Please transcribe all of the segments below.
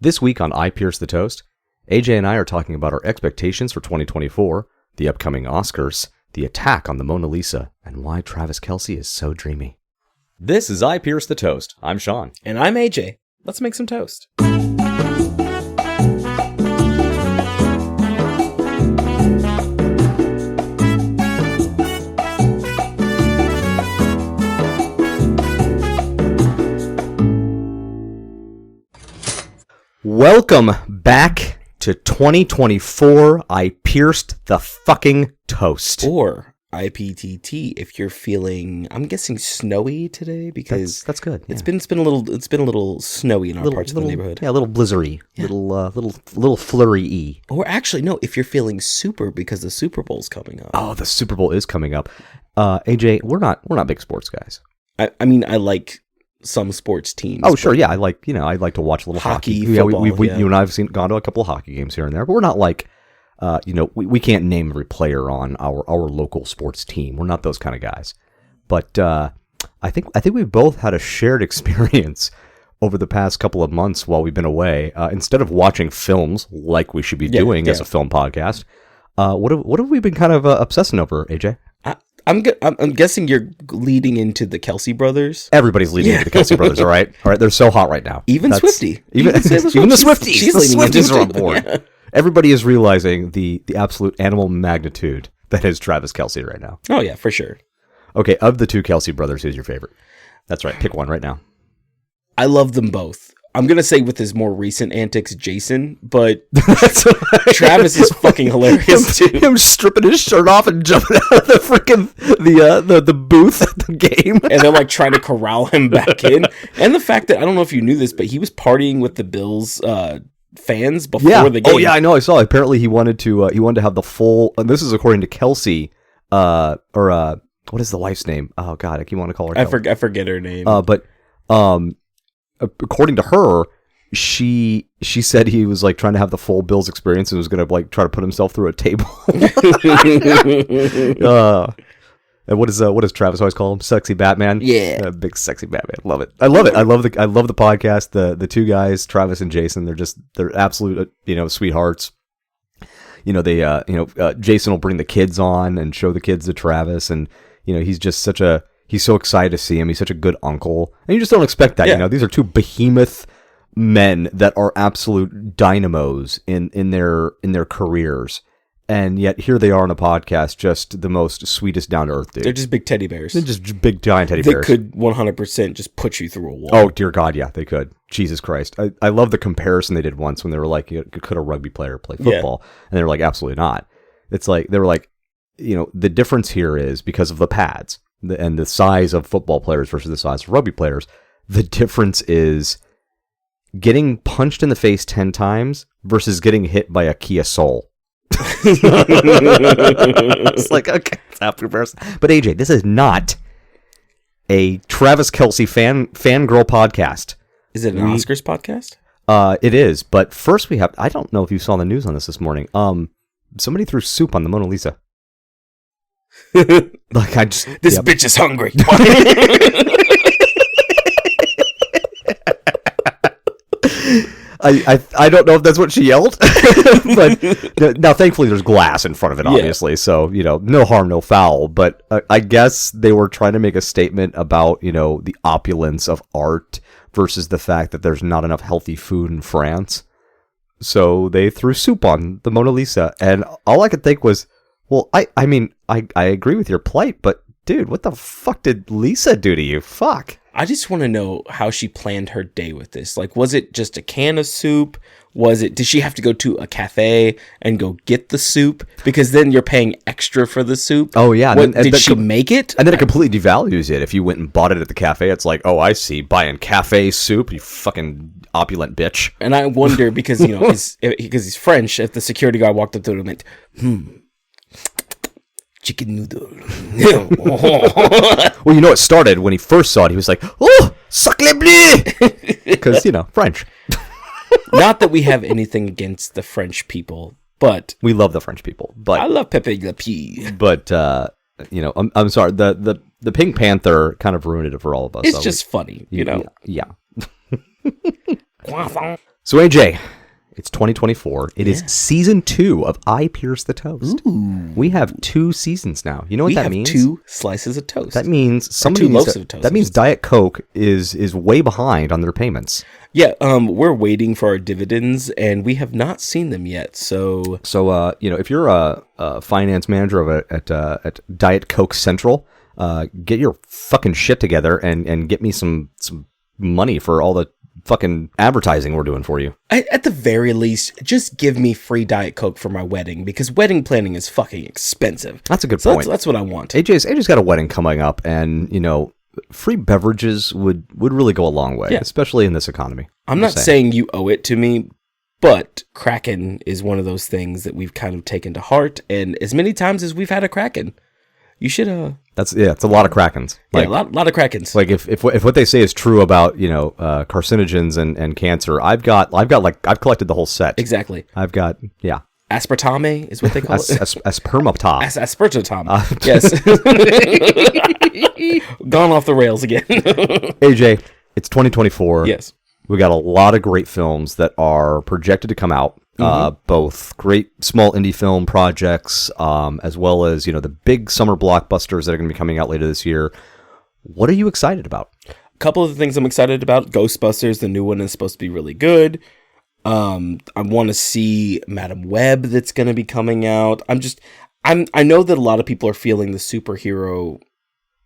This week on I Pierce the Toast, AJ and I are talking about our expectations for 2024, the upcoming Oscars, the attack on the Mona Lisa, and why Travis Kelce is so dreamy. This is I Pierce the Toast. I'm Sean. And I'm AJ. Let's make some toast. Welcome back to 2024. I pierced the fucking toast. Or IPTT if you're feeling, I'm guessing, snowy today because that's good. Yeah. It's been a little snowy in our parts of the neighborhood. Yeah, a little blizzary, little flurry-y. Or actually, no, if you're feeling super because the Super Bowl's coming up. Oh, the Super Bowl is coming up. AJ, we're not big sports guys. I mean, I like some sports teams. Oh, sure, yeah. I like to watch a little hockey. Football, You and I have gone to a couple of hockey games here and there, but we're not like, we can't name every player on our local sports team. We're not those kind of guys. But I think we both had a shared experience over the past couple of months while we've been away. Instead of watching films like we should be doing as a film podcast, what have we been kind of obsessing over, AJ? I'm guessing you're leading into the Kelce brothers. Everybody's leading into the Kelce brothers, all right? All right, they're so hot right now. Even Swiftie. Even the Swifties. She's the leading Swifties are on board. Yeah. Everybody is realizing the absolute animal magnitude that is Travis Kelce right now. Oh, yeah, for sure. Okay, of the two Kelce brothers, who's your favorite? That's right, pick one right now. I love them both. I'm going to say with his more recent antics, Jason, but Travis is fucking hilarious too. Him stripping his shirt off and jumping out of the freaking the booth at the game. And they're like trying to corral him back in. And the fact that, I don't know if you knew this, but he was partying with the Bills fans before the game. Oh yeah, I know, I saw. Apparently he wanted to have the full, and this is according to Kelce, what is the wife's name? Oh god, I keep wanting to call her. I forget her name. But according to her, she said he was like trying to have the full Bills experience and was going to like try to put himself through a table. And what does Travis always call him? Sexy Batman. Yeah, big sexy Batman. Love it. I love it. I love the podcast. The two guys, Travis and Jason. They're absolute sweethearts. Jason will bring the kids on and show the kids to Travis, and he's just he's so excited to see him. He's such a good uncle. And you just don't expect that. Yeah. These are two behemoth men that are absolute dynamos in their careers. And yet here they are on a podcast, just the most sweetest down-to-earth dude. They're just big teddy bears. They're just big giant teddy bears. They could 100% just put you through a wall. Oh, dear God, yeah, they could. Jesus Christ. I love the comparison they did once when they were like, could a rugby player play football? Yeah. And they were like, absolutely not. It's like, they were like, the difference here is because of the pads. And the size of football players versus the size of rugby players, the difference is getting punched in the face 10 times versus getting hit by a Kia Soul. It's like, okay, it's not comparison. But AJ, this is not a Travis Kelce fangirl podcast. Is it an Oscars podcast? It is, but first we have, I don't know if you saw the news on this morning. Somebody threw soup on the Mona Lisa. Like this bitch is hungry. I don't know if that's what she yelled, but now thankfully there's glass in front of it, obviously. So no harm, no foul. But I guess they were trying to make a statement about the opulence of art versus the fact that there's not enough healthy food in France. So they threw soup on the Mona Lisa, and all I could think was, well, I mean, I agree with your plight, but dude, what the fuck did Lisa do to you? Fuck. I just want to know how she planned her day with this. Like, was it just a can of soup? Did she have to go to a cafe and go get the soup? Because then you're paying extra for the soup. Oh, yeah. Did she make it? And then it completely devalues it. If you went and bought it at the cafe, it's like, oh, I see. Buying cafe soup, you fucking opulent bitch. And I wonder, because, because he's French, if the security guard walked up to him and went, chicken noodle. Well, it started when he first saw it. He was like, oh, sacre bleu! Because, French. Not that we have anything against the French people, but... We love the French people, but... I love Pepe Le Pew. But, I'm sorry, the Pink Panther kind of ruined it for all of us. It's just funny, Yeah. So AJ, it's 2024. It is season 2 of I Pierce the Toast. Ooh. We have 2 seasons now. You know what that means? 2 slices of toast. That means somebody needs to, that means Diet Coke is way behind on their payments. Yeah, we're waiting for our dividends, and we have not seen them yet. So if you're a finance manager at Diet Coke Central, get your fucking shit together and get me some money for all the fucking advertising we're doing for you. At the very least, just give me free Diet Coke for my wedding, because wedding planning is fucking expensive. That's a good point. That's what I want. AJ's got a wedding coming up, and free beverages would really go a long way, especially in this economy. I'm not saying you owe it to me, but Kraken is one of those things that we've kind of taken to heart, and as many times as we've had a Kraken, you should it's a lot of Krakens. Like, a lot of Krakens. Like if what they say is true about carcinogens and cancer, I've collected the whole set. Exactly. I've got aspartame is what they call it. Aspartame. Aspartame. Yes. Gone off the rails again. AJ, it's 2024. Yes. We got a lot of great films that are projected to come out. Both great small indie film projects, as well as the big summer blockbusters that are going to be coming out later this year. What are you excited about? A couple of the things I'm excited about: Ghostbusters, the new one, is supposed to be really good. I want to see Madam Web that's going to be coming out. I know that a lot of people are feeling the superhero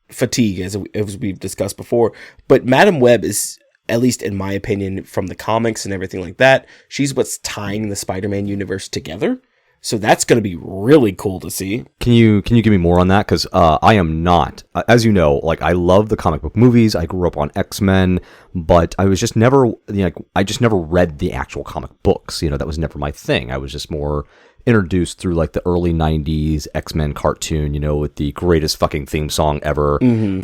fatigue, as we've discussed before, but Madam Web is, at least in my opinion, from the comics and everything like that, she's what's tying the Spider-Man universe together. So that's going to be really cool to see. Can you give me more on that? Because I am not, as you know, like, I love the comic book movies. I grew up on X-Men, but I was just never, I just never read the actual comic books. That was never my thing. I was just more introduced through like the early 90s X-Men cartoon, with the greatest fucking theme song ever. Mm-hmm.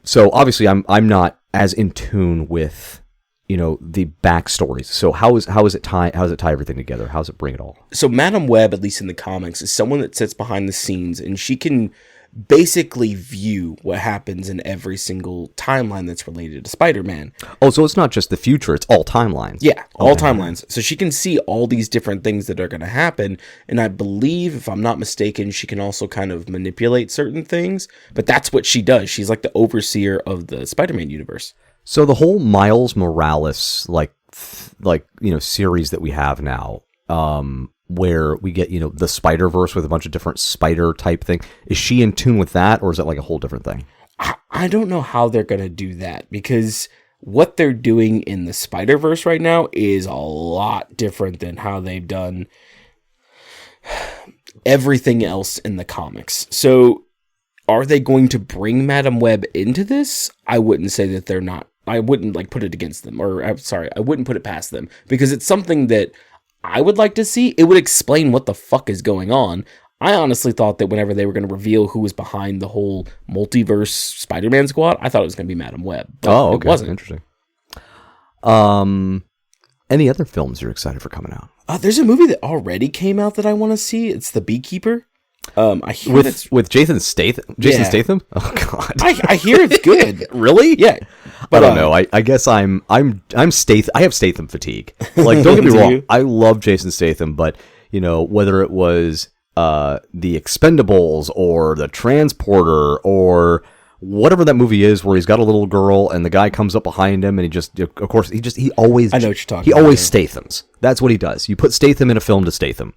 So obviously I'm not as in tune with, the backstories. So how does it tie everything together? How does it bring it all? So Madam Web, at least in the comics, is someone that sits behind the scenes, and she can basically view what happens in every single timeline that's related to Spider-Man. Oh, so it's not just the future, it's all timelines. Yeah, all timelines. So she can see all these different things that are going to happen, and I believe, if I'm not mistaken, she can also kind of manipulate certain things, but that's what she does. She's like the overseer of the Spider-Man universe. So the whole Miles Morales series that we have now, where we get, the Spider-Verse with a bunch of different spider type thing. Is she in tune with that, or is it like a whole different thing? I don't know how they're going to do that, because what they're doing in the Spider-Verse right now is a lot different than how they've done everything else in the comics. So are they going to bring Madam Web into this? I wouldn't say that they're not. I wouldn't put it against them, or I'm sorry, I wouldn't put it past them, because it's something that I would like to see. It would explain what the fuck is going on. I honestly thought that whenever they were going to reveal who was behind the whole multiverse Spider-Man squad, I thought it was going to be Madam Web. Oh, okay. It wasn't. Interesting. Any other films you're excited for coming out? There's a movie that already came out that I want to see. It's The Beekeeper. I hear with Jason Statham. Jason Statham? Oh God. I hear it's good. Really? Yeah. But I don't know. I guess I'm Statham. I have Statham fatigue. Like, don't get me wrong. I love Jason Statham, but whether it was the Expendables or the Transporter or whatever that movie is, where he's got a little girl and the guy comes up behind him and he always. I know what you're talking. He always Stathams. That's what he does. You put Statham in a film to Statham.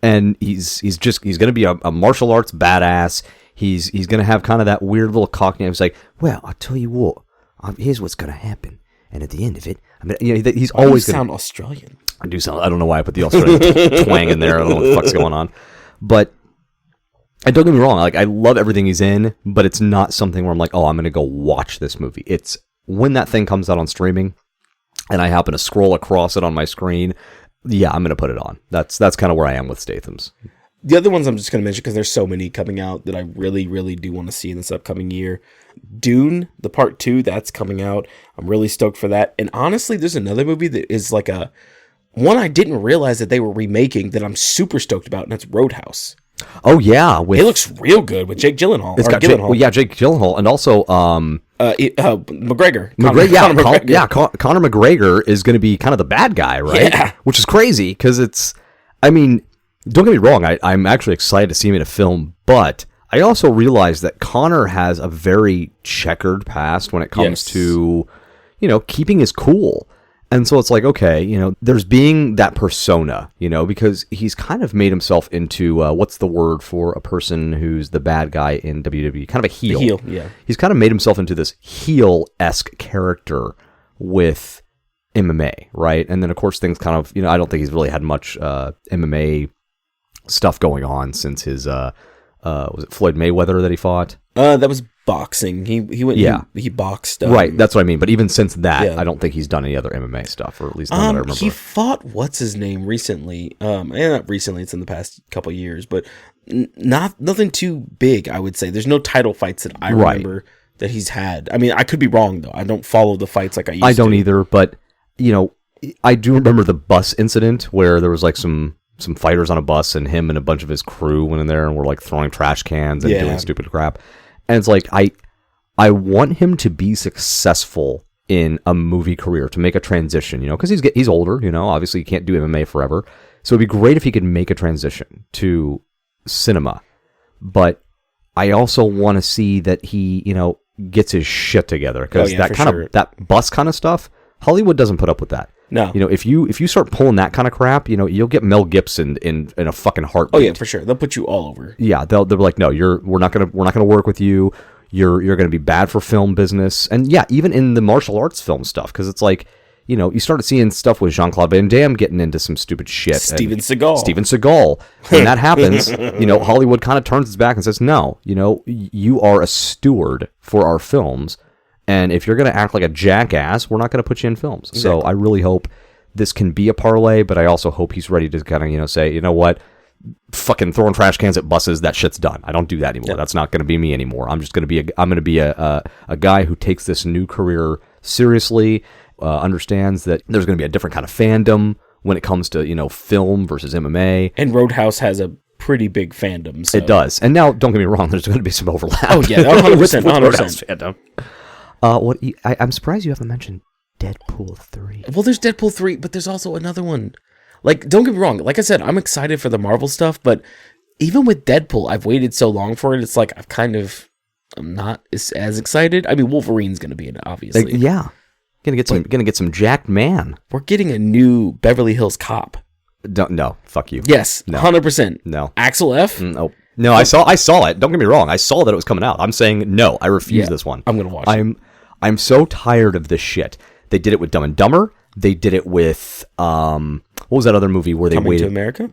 And he's going to be a martial arts badass. He's going to have kind of that weird little cockney. He's like, well, I'll tell you what. Here's what's going to happen. And at the end of it, he's always going to sound Australian. I do sound. I don't know why I put the Australian twang in there. I don't know what the fuck's going on. But and don't get me wrong. Like, I love everything he's in, but it's not something where I'm like, oh, I'm going to go watch this movie. It's when that thing comes out on streaming, and I happen to scroll across it on my screen. Yeah, I'm going to put it on. That's kind of where I am with Statham's. The other ones I'm just going to mention, because there's so many coming out that I really, really do want to see in this upcoming year. Dune, the part 2, that's coming out. I'm really stoked for that. And honestly, there's another movie that is like one I didn't realize that they were remaking that I'm super stoked about, and that's Roadhouse. Oh yeah, It looks real good with Jake Gyllenhaal. it's got Jake Gyllenhaal, and also McGregor. Conor McGregor is going to be kind of the bad guy, right? Yeah. Which is crazy because I mean, don't get me wrong, I'm actually excited to see him in a film, but I also realize that Conor has a very checkered past when it comes to, keeping his cool. And so it's like, okay, there's being that persona, because he's kind of made himself into, what's the word for a person who's the bad guy in WWE? Kind of a heel. A heel, yeah. He's kind of made himself into this heel-esque character with MMA, right? And then, of course, things kind of, I don't think he's really had much MMA stuff going on since his, was it Floyd Mayweather that he fought? That was boxing. He went. Yeah, he boxed. Right, that's what I mean. But even since that, I don't think he's done any other MMA stuff, or at least not that I remember. He fought what's his name recently. And not recently. It's in the past couple of years, but nothing too big. I would say there's no title fights that I remember that he's had. I mean, I could be wrong though. I don't follow the fights like I used to. I don't either, but I do remember the bus incident where there was like some fighters on a bus and him and a bunch of his crew went in there and were like throwing trash cans and doing stupid crap. And it's like, I want him to be successful in a movie career, to make a transition, because he's older, obviously he can't do MMA forever. So it'd be great if he could make a transition to cinema. But I also want to see that he, gets his shit together, because that bus kind of stuff, Hollywood doesn't put up with that. No. If you start pulling that kind of crap, you'll get Mel Gibson in a fucking heartbeat. Oh yeah, for sure. They'll put you all over. Yeah, they'll be like, no, we're not gonna work with you. You're gonna be bad for film business. And yeah, even in the martial arts film stuff, because it's like, you started seeing stuff with Jean-Claude Van Damme getting into some stupid shit. Steven Seagal. When that happens, Hollywood kind of turns its back and says, no, you are a steward for our films. And if you're going to act like a jackass, we're not going to put you in films. Exactly. So I really hope this can be a parlay, but I also hope he's ready to kind of, say, you know what? Fucking throwing trash cans at buses, that shit's done. I don't do that anymore. Yeah. That's not going to be me anymore. I'm just going to be a guy who takes this new career seriously, understands that there's going to be a different kind of fandom when it comes to, film versus MMA. And Roadhouse has a pretty big fandom. So. It does. And now, don't get me wrong, there's going to be some overlap. Oh, yeah, 100%. with Roadhouse fandom. I'm surprised you haven't mentioned Deadpool 3. Well, there's Deadpool 3, but there's also another one. Like, don't get me wrong. Like I said, I'm excited for the Marvel stuff, but even with Deadpool, I've waited so long for it. It's like I'm not as excited. I mean, Wolverine's going to be in it, obviously. Yeah, gonna get some jacked man. We're getting a new Beverly Hills Cop. No, fuck you. Yes, no. 100%. No, Axel F. No. No, I saw it. Don't get me wrong. I saw that it was coming out. I'm saying no. I refuse this one. I'm gonna watch it. I'm so tired of this shit. They did it with Dumb and Dumber. They did it with what was that other movie where they waited? Coming to America?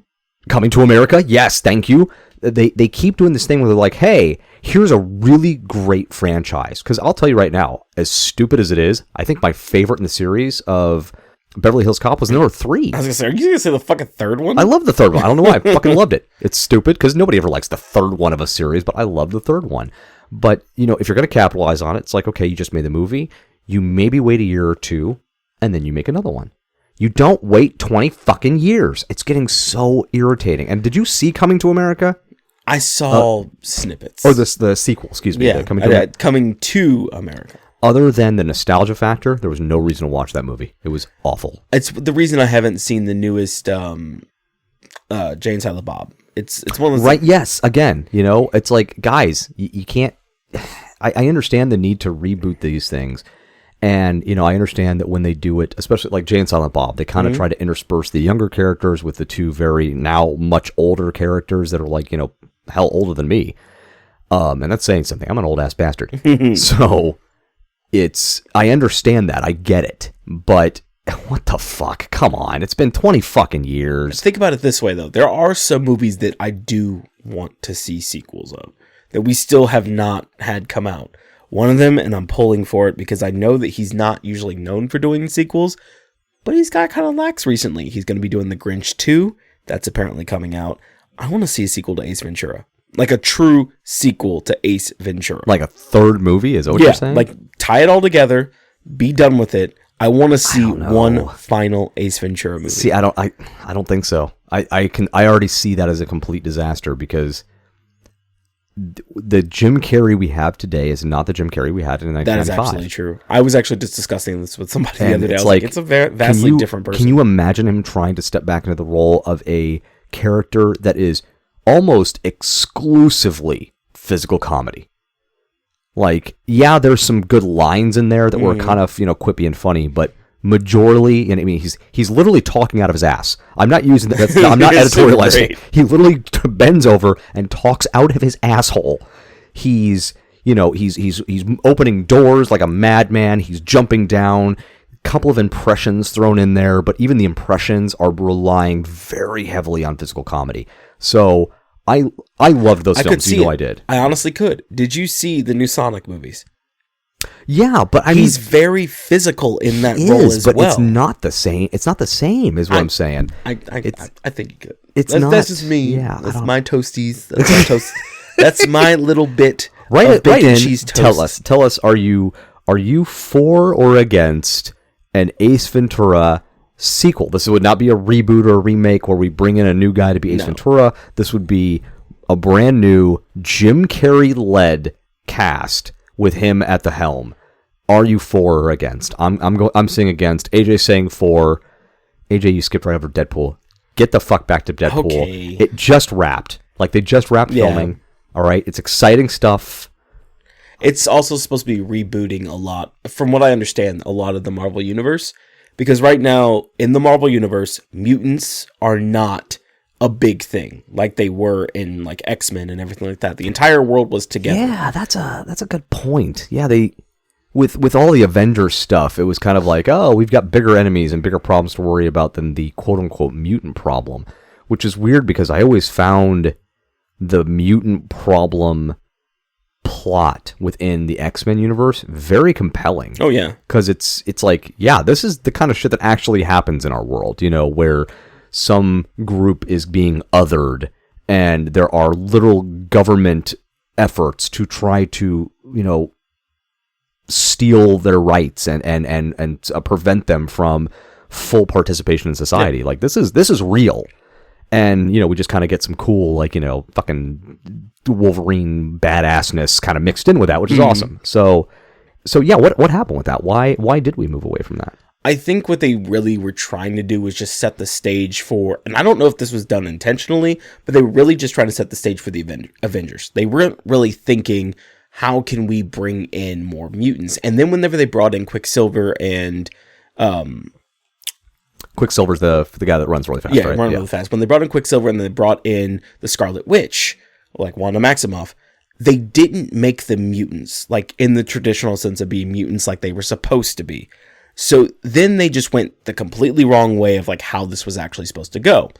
Coming to America. Yes, thank you. They keep doing this thing where they're like, hey, here's a really great franchise. Because I'll tell you right now, as stupid as it is, I think my favorite in the series of Beverly Hills Cop was number 3. I was gonna say, are you gonna say the fucking third one? I love the third one. I don't know why. I fucking loved it. It's stupid because nobody ever likes the third one of a series, but I love the third one. But, if you're going to capitalize on it, it's like, okay, you just made the movie. You maybe wait a year or two, and then you make another one. You don't wait 20 fucking years. It's getting so irritating. And did you see Coming to America? I saw snippets. Or the sequel, excuse me. Yeah, Coming to America. Other than the nostalgia factor, there was no reason to watch that movie. It was awful. It's the reason I haven't seen the newest Jane Silent Bob. It's one of those right. Yes, again, it's like, guys, you can't. I understand the need to reboot these things, and I understand that when they do it, especially like Jay and Silent Bob, they kind of try to intersperse the younger characters with the two very now much older characters that are like hell older than me, and that's saying something. I'm an old ass bastard, so I understand that, I get it, but what the fuck? Come on, it's been 20 fucking years. Think about it this way though: there are some movies that I do want to see sequels of, that we still have not had come out. One of them, and I'm pulling for it because I know that he's not usually known for doing sequels, but he's got kind of lax recently. He's going to be doing The Grinch 2. That's apparently coming out. I want to see a sequel to Ace Ventura. Like a true sequel to Ace Ventura. Like a third movie, is that what you're saying? Like tie it all together, be done with it. I want to see one final Ace Ventura movie. See, I don't think so. I already see that as a complete disaster because the Jim Carrey we have today is not the Jim Carrey we had in 1995. That is absolutely true. I was actually just discussing this with somebody the other day. It's like, it's a vastly different person. Can you imagine him trying to step back into the role of a character that is almost exclusively physical comedy? Like, yeah, there's some good lines in there that were kind of, quippy and funny, but majorly, and I mean, he's literally talking out of his ass. I'm not using that. I'm not editorializing. He literally bends over and talks out of his asshole. He's opening doors like a madman. He's jumping down. A couple of impressions thrown in there, but even the impressions are relying very heavily on physical comedy. So I loved those films. I did. I honestly could. Did you see the new Sonic movies? Yeah, but he's very physical in that role as well. But it's not the same. It's not the same, is what I'm saying. I think you could. That's just me. Yeah, that's my toasties. That's my toast. That's my little bit of bacon and cheese toast. Tell us. Are you for or against an Ace Ventura sequel? This would not be a reboot or a remake where we bring in a new guy to be Ace Ventura. This would be a brand new Jim Carrey led cast with him at the helm. Are you for or against? I'm saying against. AJ's saying for. AJ, you skipped right over Deadpool. Get the fuck back to Deadpool. Okay. It just wrapped. Like, they just wrapped filming. All right? It's exciting stuff. It's also supposed to be rebooting a lot, from what I understand, a lot of the Marvel Universe. Because right now, in the Marvel Universe, mutants are not a big thing like they were in like X-Men and everything like that. The entire world was together. Yeah, that's a good point. Yeah, they with all the Avengers stuff, it was kind of like, oh, we've got bigger enemies and bigger problems to worry about than the quote-unquote mutant problem, which is weird because I always found the mutant problem plot within the X-Men universe very compelling. Oh yeah, because it's like, yeah, this is the kind of shit that actually happens in our world, where some group is being othered and there are literal government efforts to try to, steal their rights and prevent them from full participation in society. Yeah. Like, this is real. And, we just kind of get some cool, like, fucking Wolverine badassness kind of mixed in with that, which is awesome. So yeah, what happened with that? Why did we move away from that? I think what they really were trying to do was just set the stage for, and I don't know if this was done intentionally, but they were really just trying to set the stage for the Avengers. They weren't really thinking, how can we bring in more mutants? And then whenever they brought in Quicksilver and... Quicksilver's the guy that runs really fast, right? Yeah, really fast. When they brought in Quicksilver and they brought in the Scarlet Witch, like Wanda Maximoff, they didn't make them mutants, like in the traditional sense of being mutants like they were supposed to be. So then they just went the completely wrong way of like how this was actually supposed to go.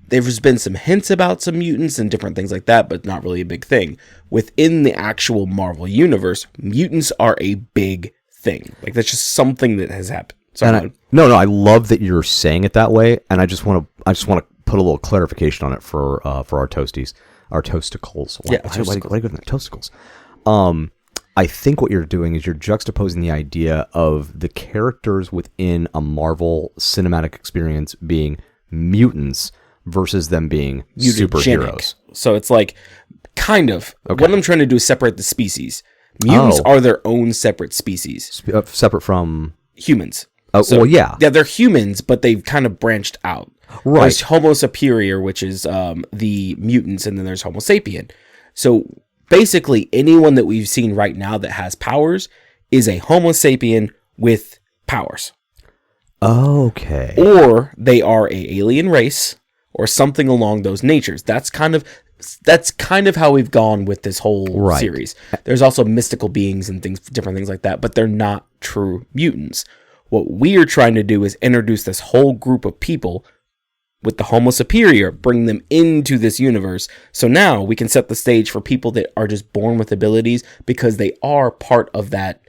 There's been some hints about some mutants and different things like that, but not really a big thing. Within the actual Marvel universe, mutants are a big thing. Like, that's just something that has happened. No, I love that you're saying it that way, and I just want to put a little clarification on it for our toasties, our toasticles. Why do you go to that? Toasticles? I think what you're doing is you're juxtaposing the idea of the characters within a Marvel cinematic experience being mutants versus them being superheroes. So it's like, kind of. Okay. What I'm trying to do is separate the species. Mutants are their own separate species. Separate from... humans. So, well, yeah. Yeah, they're humans, but they've kind of branched out. Right. There's Homo superior, which is the mutants, and then there's Homo sapien. So basically, anyone that we've seen right now that has powers is a Homo sapien with powers. Okay. Or they are a alien race, or something along those natures. That's kind of how we've gone with this whole series. There's also mystical beings and different things like that, but they're not true mutants. What we're trying to do is introduce this whole group of people with the Homo superior, bring them into this universe. So now we can set the stage for people that are just born with abilities because they are part of that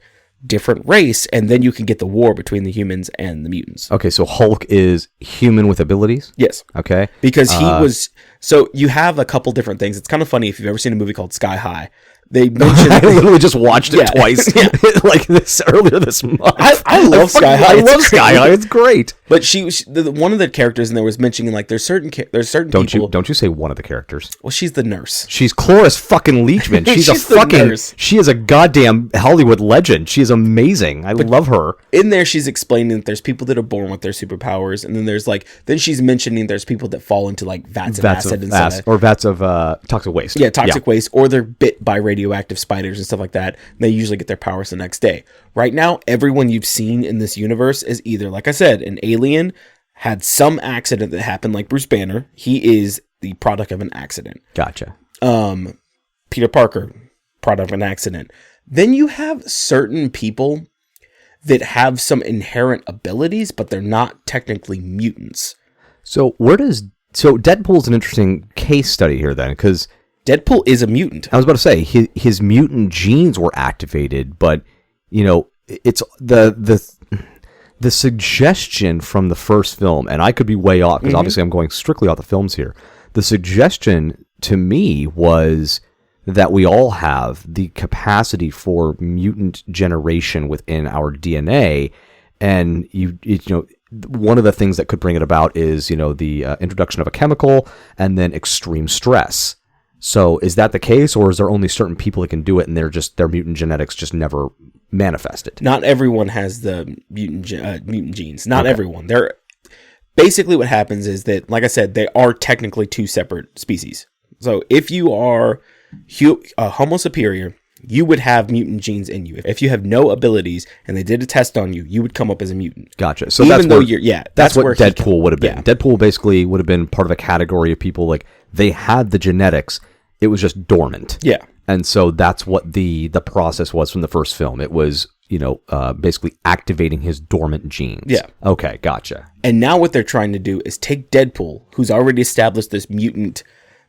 different race, and then you can get the war between the humans and the mutants. Okay, so Hulk is human with abilities? Yes. Okay. Because he was... So you have a couple different things. It's kind of funny if you've ever seen a movie called Sky High. They mentioned... I literally just watched it twice. Yeah. Like earlier this month. I love Sky High. I love Sky High. It's great. But one of the characters in there was mentioning like there's certain people. Don't you say one of the characters? Well, she's the nurse. She's Cloris fucking Leachman. She's a the fucking nurse. She is a goddamn Hollywood legend. She is amazing. I love her. In there, she's explaining that there's people that are born with their superpowers, and then she's mentioning there's people that fall into like vats of acid and stuff, or vats of toxic waste. Yeah, toxic waste, or they're bit by radioactive spiders and stuff like that. They usually get their powers the next day. Right now, everyone you've seen in this universe is either, like I said, an alien, had some accident that happened, like Bruce Banner. He is the product of an accident. Gotcha. Peter Parker, product of an accident. Then you have certain people that have some inherent abilities, but they're not technically mutants. So Deadpool's an interesting case study here then, because Deadpool is a mutant. I was about to say his mutant genes were activated, but it's the suggestion from the first film, and I could be way off because obviously I'm going strictly off the films here. The suggestion to me was that we all have the capacity for mutant generation within our DNA, and you know, one of the things that could bring it about is the introduction of a chemical and then extreme stress. So is that the case, or is there only certain people that can do it, and their mutant genetics just never manifested? Not everyone has the mutant genes. Not everyone. They're basically what happens is that, like I said, they are technically two separate species. So if you are a Homo superior, you would have mutant genes in you. If you have no abilities and they did a test on you, you would come up as a mutant. Gotcha. So that's what Deadpool would have been. Yeah. Deadpool basically would have been part of a category of people like they had the genetics. It was just dormant. Yeah. And so that's what the process was from the first film. It was, basically activating his dormant genes. Yeah. Okay, gotcha. And now what they're trying to do is take Deadpool, who's already established this mutant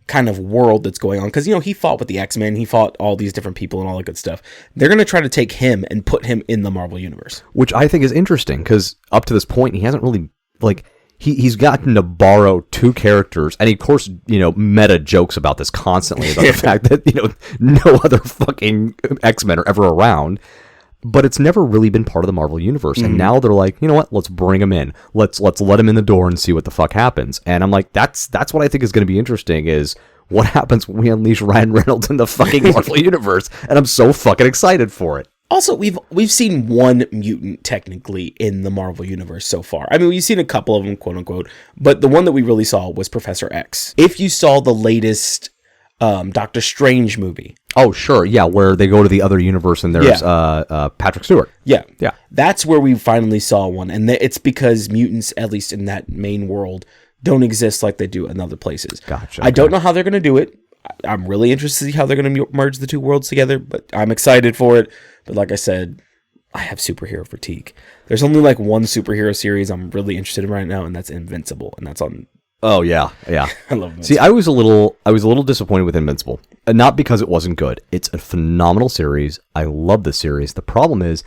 kind of world that's going on. Because, he fought with the X-Men. He fought all these different people and all that good stuff. They're going to try to take him and put him in the Marvel Universe. Which I think is interesting, because up to this point, he hasn't really, He's gotten to borrow two characters, and he, of course, meta jokes about this constantly, about the fact that, no other fucking X-Men are ever around, but it's never really been part of the Marvel Universe, and now they're like, you know what, let's bring him in. Let's let him in the door and see what the fuck happens. And I'm like, that's what I think is going to be interesting, is what happens when we unleash Ryan Reynolds in the fucking Marvel Universe, and I'm so fucking excited for it. Also, we've seen one mutant technically in the Marvel Universe so far. I mean, we've seen a couple of them, quote unquote, but the one that we really saw was Professor X. If you saw the latest Doctor Strange movie. Oh, sure. Yeah, where they go to the other universe and there's Patrick Stewart. Yeah. Yeah. That's where we finally saw one. And it's because mutants, at least in that main world, don't exist like they do in other places. Gotcha. I don't know how they're going to do it. I'm really interested to see how they're going to merge the two worlds together, but I'm excited for it. But like I said, I have superhero fatigue. There's only like one superhero series I'm really interested in right now, and that's Invincible, and that's on. Oh yeah, yeah. I love Invincible. See, I was a little disappointed with Invincible, and not because it wasn't good. It's a phenomenal series. I love the series. The problem is,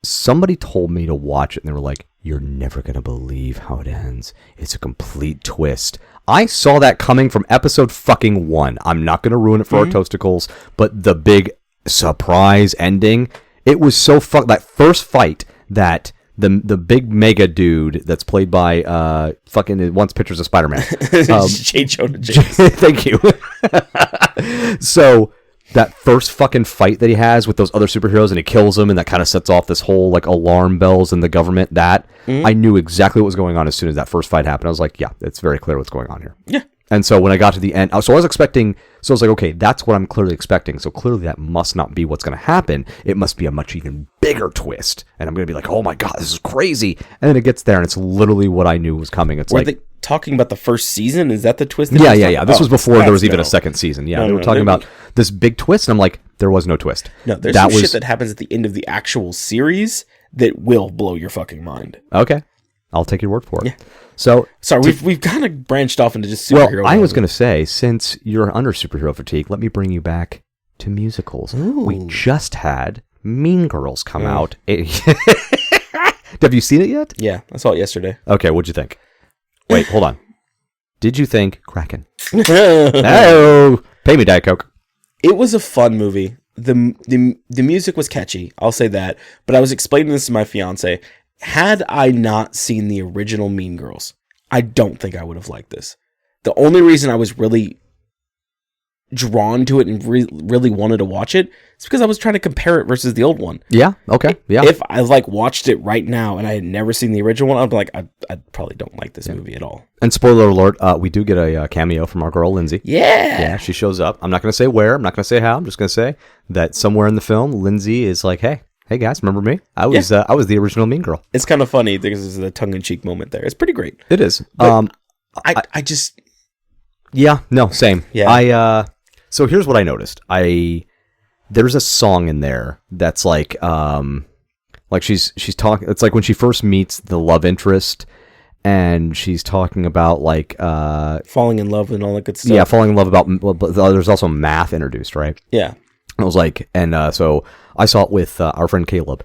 somebody told me to watch it, and they were like, "You're never gonna believe how it ends. It's a complete twist." I saw that coming from episode fucking 1. I'm not gonna ruin it for our toasticles, but the big surprise ending, it was so that first fight that the big mega dude that's played by fucking wants pictures of Spider-Man. J. Jonah Jameson. Thank you. So that first fucking fight that he has with those other superheroes and he kills them, and that kind of sets off this whole like alarm bells in the government, I knew exactly what was going on as soon as that first fight happened. I was like, yeah, it's very clear what's going on here. Yeah. And so when I got to the end, so I was like, okay, that's what I'm clearly expecting. So clearly that must not be what's going to happen. It must be a much even bigger twist. And I'm going to be like, oh my God, this is crazy. And then it gets there and it's literally what I knew was coming. It's Were they talking about the first season? Is that the twist? That Yeah. This was before there was even a second season. Yeah, they were talking about this big twist. And I'm like, there was no twist. No, there's some shit that happens at the end of the actual series that will blow your fucking mind. Okay. I'll take your word for it. Yeah. So sorry, we've kind of branched off into just superhero. Well, I was going to say, since you're under superhero fatigue, let me bring you back to musicals. Ooh. We just had Mean Girls come out. Have you seen it yet? Yeah, I saw it yesterday. Okay, what'd you think? Wait, hold on. Did you think Kraken? Oh, pay me, Diet Coke. It was a fun movie. The music was catchy. I'll say that. But I was explaining this to my fiance, had I not seen the original Mean Girls, I don't think I would have liked this. The only reason I was really drawn to it and really wanted to watch it is because I was trying to compare it versus the old one. Yeah. Okay. Yeah. If I like watched it right now and I had never seen the original one, I'd be like, I probably don't like this movie at all. And spoiler alert, we do get a cameo from our girl Lindsay. Yeah, she shows up. I'm not going to say where. I'm not going to say how. I'm just going to say that somewhere in the film, Lindsay is like, hey guys, remember me? I was the original Mean Girl. It's kind of funny because there's a tongue-in-cheek moment there. It's pretty great. It is. I just yeah, no, same. Yeah. So here's what I noticed. There's a song in there that's like she's talking. It's like when she first meets the love interest, and she's talking about like falling in love and all that good stuff. Yeah, falling in love but there's also math introduced, right? Yeah. I was like, so I saw it with our friend Caleb,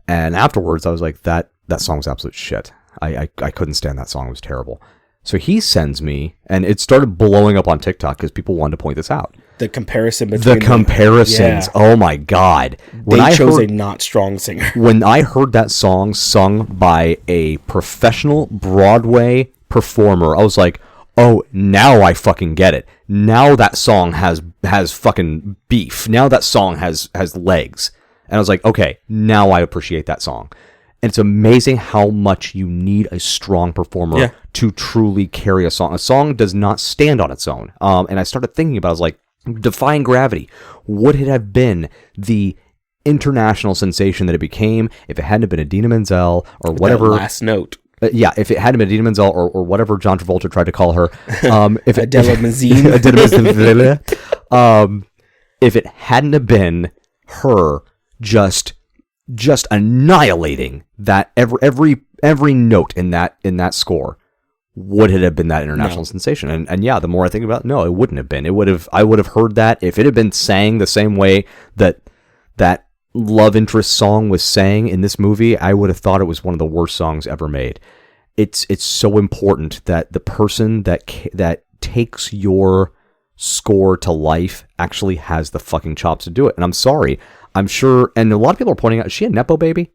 and afterwards I was like, that song was absolute shit. I couldn't stand that song. It was terrible. So he sends me, and it started blowing up on TikTok because people wanted to point this out. The comparison between the comparisons. Yeah. Oh my God. They chose a not strong singer. When I heard that song sung by a professional Broadway performer, I was like, oh, now I fucking get it. Now that song has fucking beef. Now that song has legs. And I was like, okay, now I appreciate that song. And it's amazing how much you need a strong performer to truly carry a song. A song does not stand on its own. And I started thinking about it. I was like, Defying Gravity, would it have been the international sensation that it became if it hadn't been Idina Menzel or whatever? That last note. If it hadn't been Idina Menzel or whatever John Travolta tried to call her. If Adela Mazine. If it hadn't have been her just annihilating that every note in that score, would it have been that international sensation? And yeah, the more I think about it, no, it wouldn't have been. I would have heard that if it had been sang the same way that love interest song was sang in this movie. I would have thought it was one of the worst songs ever made. It's so important that the person that takes your score to life actually has the fucking chops to do it. And I'm sorry, I'm sure, and a lot of people are pointing out, is she a nepo baby?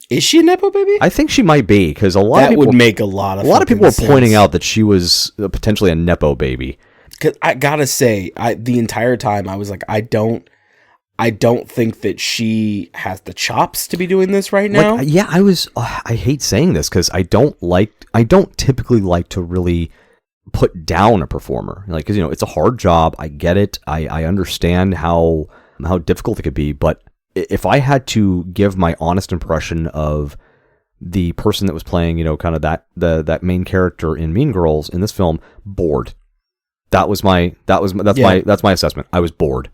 Is she a nepo baby? I think she might be, because a lot of people would make a lot of people are pointing out that she was potentially a nepo baby. Because I gotta say, the entire time I was like, I don't think that she has the chops to be doing this right now. I hate saying this because I don't typically like to really put down a performer, like, because it's a hard job. I get it. I understand how difficult it could be, but if I had to give my honest impression of the person that was playing, kind of that main character in Mean Girls in this film, bored. That's my assessment. I was bored.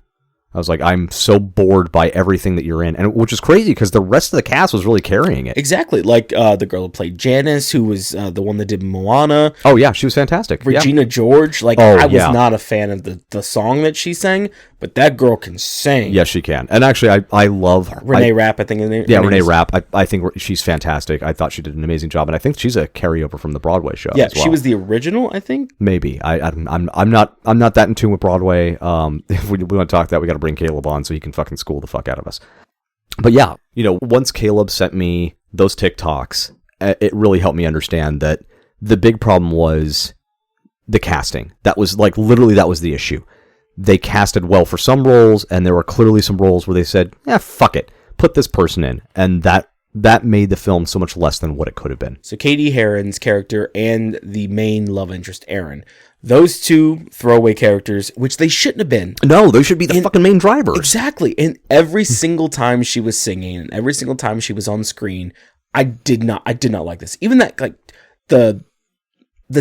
I was like, I'm so bored by everything that you're in, and which is crazy because the rest of the cast was really carrying it. Exactly, like the girl who played Janice, who was the one that did Moana. Oh yeah, she was fantastic. Regina George, I was not a fan of the song that she sang, but that girl can sing. Yes, she can. And actually, I love Renee Rapp. I think her name. Yeah, Renee Rapp. I think she's fantastic. I thought she did an amazing job, and I think she's a carryover from the Broadway show. Yeah, as well. She was the original. I think maybe. I'm not that in tune with Broadway. If we want to talk that, we got to bring Caleb on so he can fucking school the fuck out of us. But yeah, once Caleb sent me those TikToks, it really helped me understand that the big problem was the casting. That was literally that was the issue. They casted well for some roles, and there were clearly some roles where they said, fuck it, put this person in. And that made the film so much less than what it could have been. So Katie Heron's character and the main love interest, Aaron, those two throwaway characters, which they shouldn't have been. No, they should be the fucking main drivers. Exactly. And every single time she was singing, and every single time she was on screen, I did not like this. Even that, the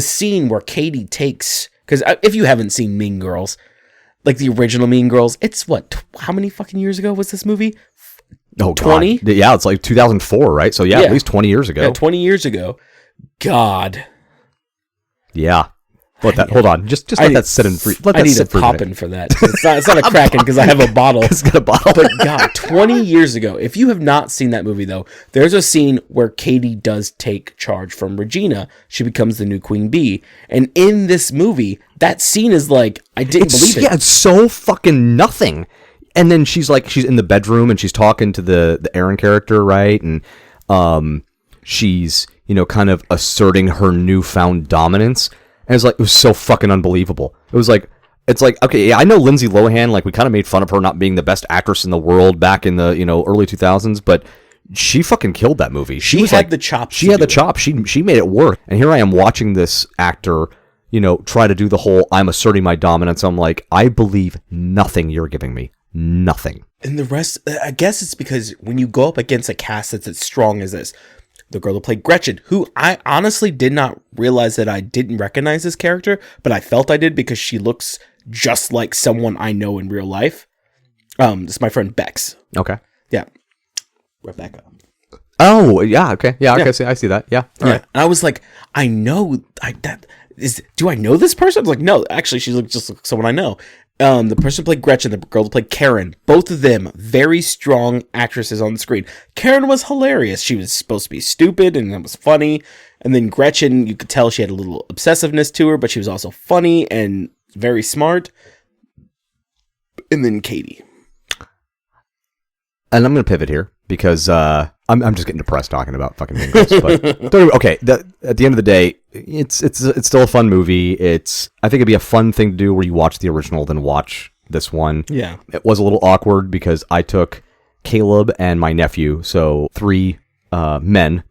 scene where Katie takes, because if you haven't seen Mean Girls, the original Mean Girls, it's how many fucking years ago was this movie? Oh, 20? God. Yeah, it's 2004, right? So at least 20 years ago. Yeah, 20 years ago. God. Yeah. Hold on. Just let that sit in free. I need a poppin' for that. It's not a Kraken because I have a bottle. It's got a bottle. But God, 20 years ago. If you have not seen that movie, though, there's a scene where Katie does take charge from Regina. She becomes the new Queen Bee. And in this movie, that scene is I didn't believe it. Yeah, it's so fucking nothing. And then she's in the bedroom and she's talking to the Aaron character, right? And she's, kind of asserting her newfound dominance. And it was so fucking unbelievable. It's like, okay, yeah, I know Lindsay Lohan, like, we kind of made fun of her not being the best actress in the world back in the, early 2000s, but she fucking killed that movie. She had the chops. She had the chops. She made it work. And here I am watching this actor, try to do the whole, I'm asserting my dominance. I'm like, I believe nothing you're giving me. Nothing. And the rest, I guess it's because when you go up against a cast that's as strong as this, the girl that played Gretchen, who I honestly did not realize that I didn't recognize this character, but I felt I did because she looks just like someone I know in real life. This is my friend Bex. Okay. Yeah. Rebecca. Oh, yeah, okay. Yeah, okay, yeah. I see that. Yeah. All right. And I was like, do I know this person? I was like, no, actually, she looks just like someone I know. The person who played Gretchen, the girl that played Karen, both of them very strong actresses on the screen. Karen was hilarious. She was supposed to be stupid, and it was funny. And then Gretchen, you could tell she had a little obsessiveness to her, but she was also funny and very smart. And then Katie. And I'm going to pivot here because I'm just getting depressed talking about fucking Mean Girls. But okay, at the end of the day, it's still a fun movie. I think it'd be a fun thing to do where you watch the original then watch this one. Yeah, it was a little awkward because I took Caleb and my nephew, so 3 men,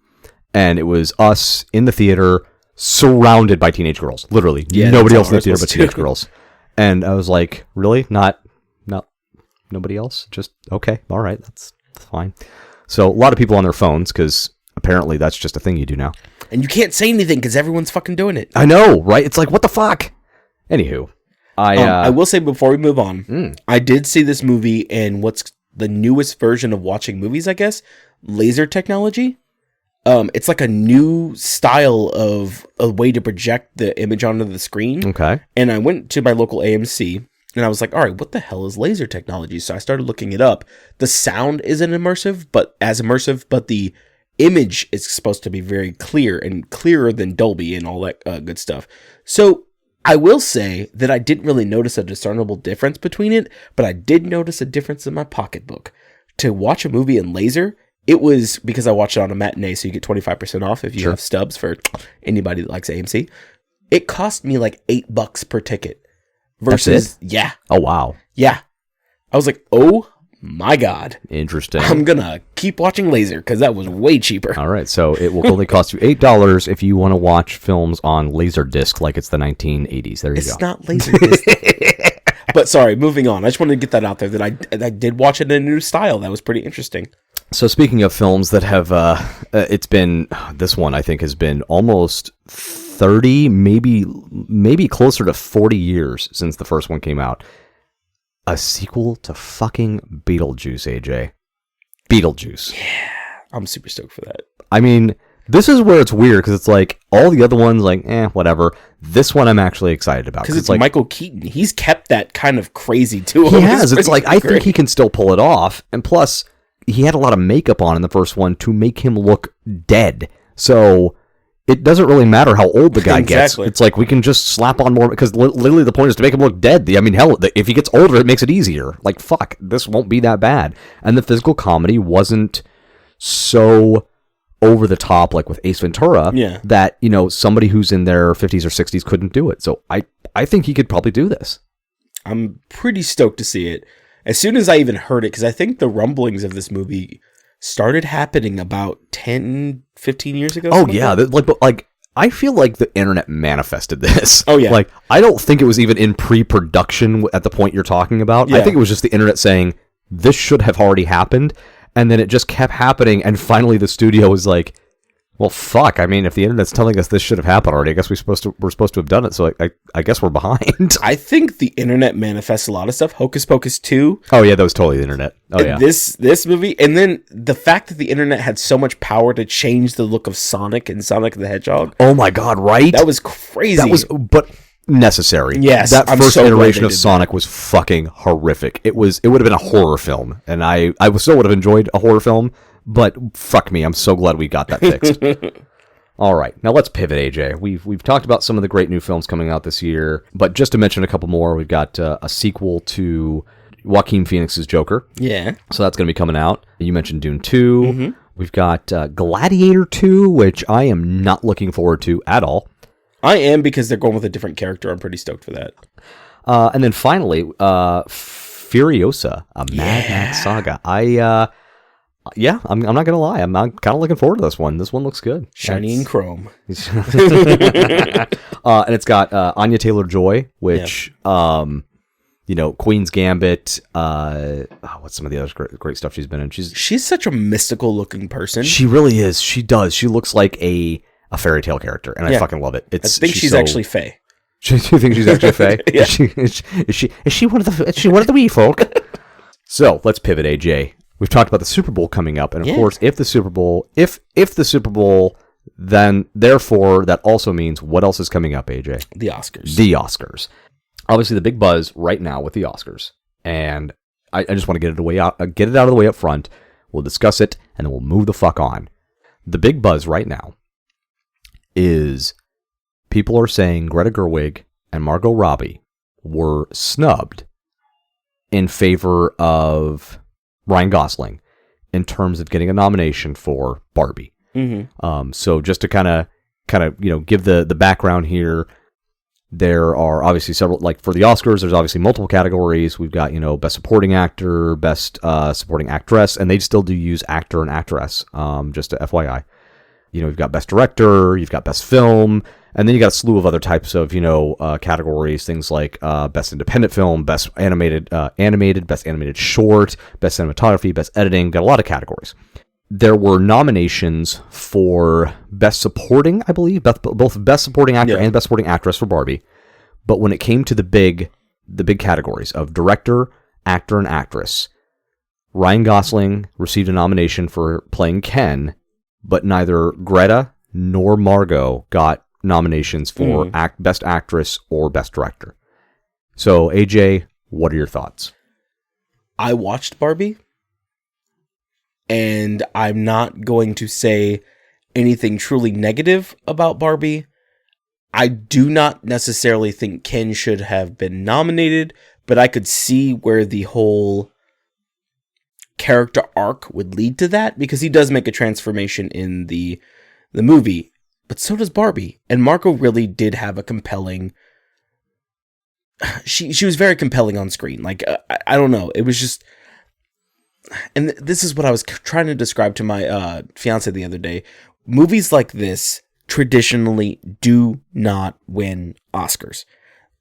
and it was us in the theater surrounded by teenage girls. Literally, nobody else in the theater but teenage girls. And I was like, really? Not nobody else? Just okay, all right, that's fine. So a lot of people on their phones because apparently that's just a thing you do now. And you can't say anything because everyone's fucking doing it. I know, right? It's like, what the fuck? Anywho, I will say before we move on, I did see this movie in what's the newest version of watching movies, I guess, laser technology. It's like a new style of a way to project the image onto the screen. Okay. And I went to my local AMC. And I was like, all right, what the hell is laser technology? So I started looking it up. The sound isn't immersive, but the image is supposed to be very clear and clearer than Dolby and all that good stuff. So I will say that I didn't really notice a discernible difference between it, but I did notice a difference in my pocketbook. To watch a movie in laser, it was because I watched it on a matinee, so you get 25% off if you have stubs for anybody that likes AMC. It cost me like $8 per ticket. Versus, yeah. Oh, wow. Yeah. I was like, oh my God. Interesting. I'm going to keep watching laser because that was way cheaper. All right. So it will only cost you $8 if you want to watch films on Laserdisc like it's the 1980s. There you go. It's not Laserdisc. But sorry, moving on. I just wanted to get that out there that I did watch it in a new style. That was pretty interesting. So speaking of films that have, this one I think has been almost 30, maybe closer to 40 years since the first one came out. A sequel to fucking Beetlejuice, AJ. Beetlejuice. Yeah, I'm super stoked for that. I mean, this is where it's weird because it's like all the other ones, like, whatever. This one I'm actually excited about because it's like Michael Keaton. He's kept that kind of crazy to him. He has. It's like I think he can still pull it off, and plus he had a lot of makeup on in the first one to make him look dead. So it doesn't really matter how old the guy gets. It's like we can just slap on more because literally the point is to make him look dead. I mean, hell, if he gets older, it makes it easier. Like, fuck, this won't be that bad. And the physical comedy wasn't so over the top like with Ace Ventura that, somebody who's in their 50s or 60s couldn't do it. So I think he could probably do this. I'm pretty stoked to see it. As soon as I even heard it, because I think the rumblings of this movie started happening about 10, 15 years ago. Oh, yeah. I feel like the internet manifested this. Oh, yeah. Like, I don't think it was even in pre-production at the point you're talking about. Yeah. I think it was just the internet saying, this should have already happened. And then it just kept happening. And finally the studio was like, well, fuck. I mean, if the internet's telling us this should have happened already, I guess we're supposed to have done it. So I guess we're behind. I think the internet manifests a lot of stuff. Hocus Pocus 2. Oh, yeah, that was totally the internet. Oh, yeah. This movie. And then the fact that the internet had so much power to change the look of Sonic and Sonic the Hedgehog. Oh, my God, right? That was crazy. But necessary. Yes. That first iteration of Sonic was fucking horrific. It would have been a horror film. And I still would have enjoyed a horror film. But fuck me, I'm so glad we got that fixed. All right, now let's pivot, AJ. We've talked about some of the great new films coming out this year, but just to mention a couple more, we've got a sequel to Joaquin Phoenix's Joker. Yeah. So that's going to be coming out. You mentioned Dune 2. We've got Gladiator 2, which I am not looking forward to at all. I am, because they're going with a different character. I'm pretty stoked for that. And then finally, Furiosa, a Mad Max saga. I'm not gonna lie. I'm kind of looking forward to this one. This one looks good. Shiny and chrome. And it's got Anya Taylor-Joy, which, Queen's Gambit. What's some of the other great stuff she's been in? She's such a mystical looking person. She really is. She does. She looks like a fairy tale character, and I fucking love it. I think she's actually Fae. Do you think she's actually Fae? Yeah. Is she one of the wee folk? So let's pivot, AJ. We've talked about the Super Bowl coming up, and of course, if the Super Bowl, then therefore that also means what else is coming up, AJ? The Oscars. The Oscars. Obviously, the big buzz right now with the Oscars, and I just want to get it out of the way up front. We'll discuss it, and then we'll move the fuck on. The big buzz right now is people are saying Greta Gerwig and Margot Robbie were snubbed in favor of Ryan Gosling in terms of getting a nomination for Barbie. Mm-hmm. So just to kind of give the background here, there are obviously several, like for the Oscars, there's obviously multiple categories. We've got, Best Supporting Actor, Best Supporting Actress, and they still do use Actor and Actress, just to FYI. You've got Best Director, you've got Best Film, and then you got a slew of other types of, categories, things like Best Independent Film, Best Animated, Best Animated Short, Best Cinematography, Best Editing. Got a lot of categories. There were nominations for Best Supporting, I believe, both Best Supporting Actor and Best Supporting Actress for Barbie. But when it came to the big categories of Director, Actor, and Actress, Ryan Gosling received a nomination for playing Ken, but neither Greta nor Margot got nominations for Best Actress or Best Director. So, AJ, what are your thoughts? I watched Barbie, and I'm not going to say anything truly negative about Barbie. I do not necessarily think Ken should have been nominated, but I could see where the whole character arc would lead to that, because he does make a transformation in the movie, but so does Barbie. And Margot really did have a compelling... She was very compelling on screen. Like, I don't know. It was just... And this is what I was trying to describe to my fiance the other day. Movies like this traditionally do not win Oscars.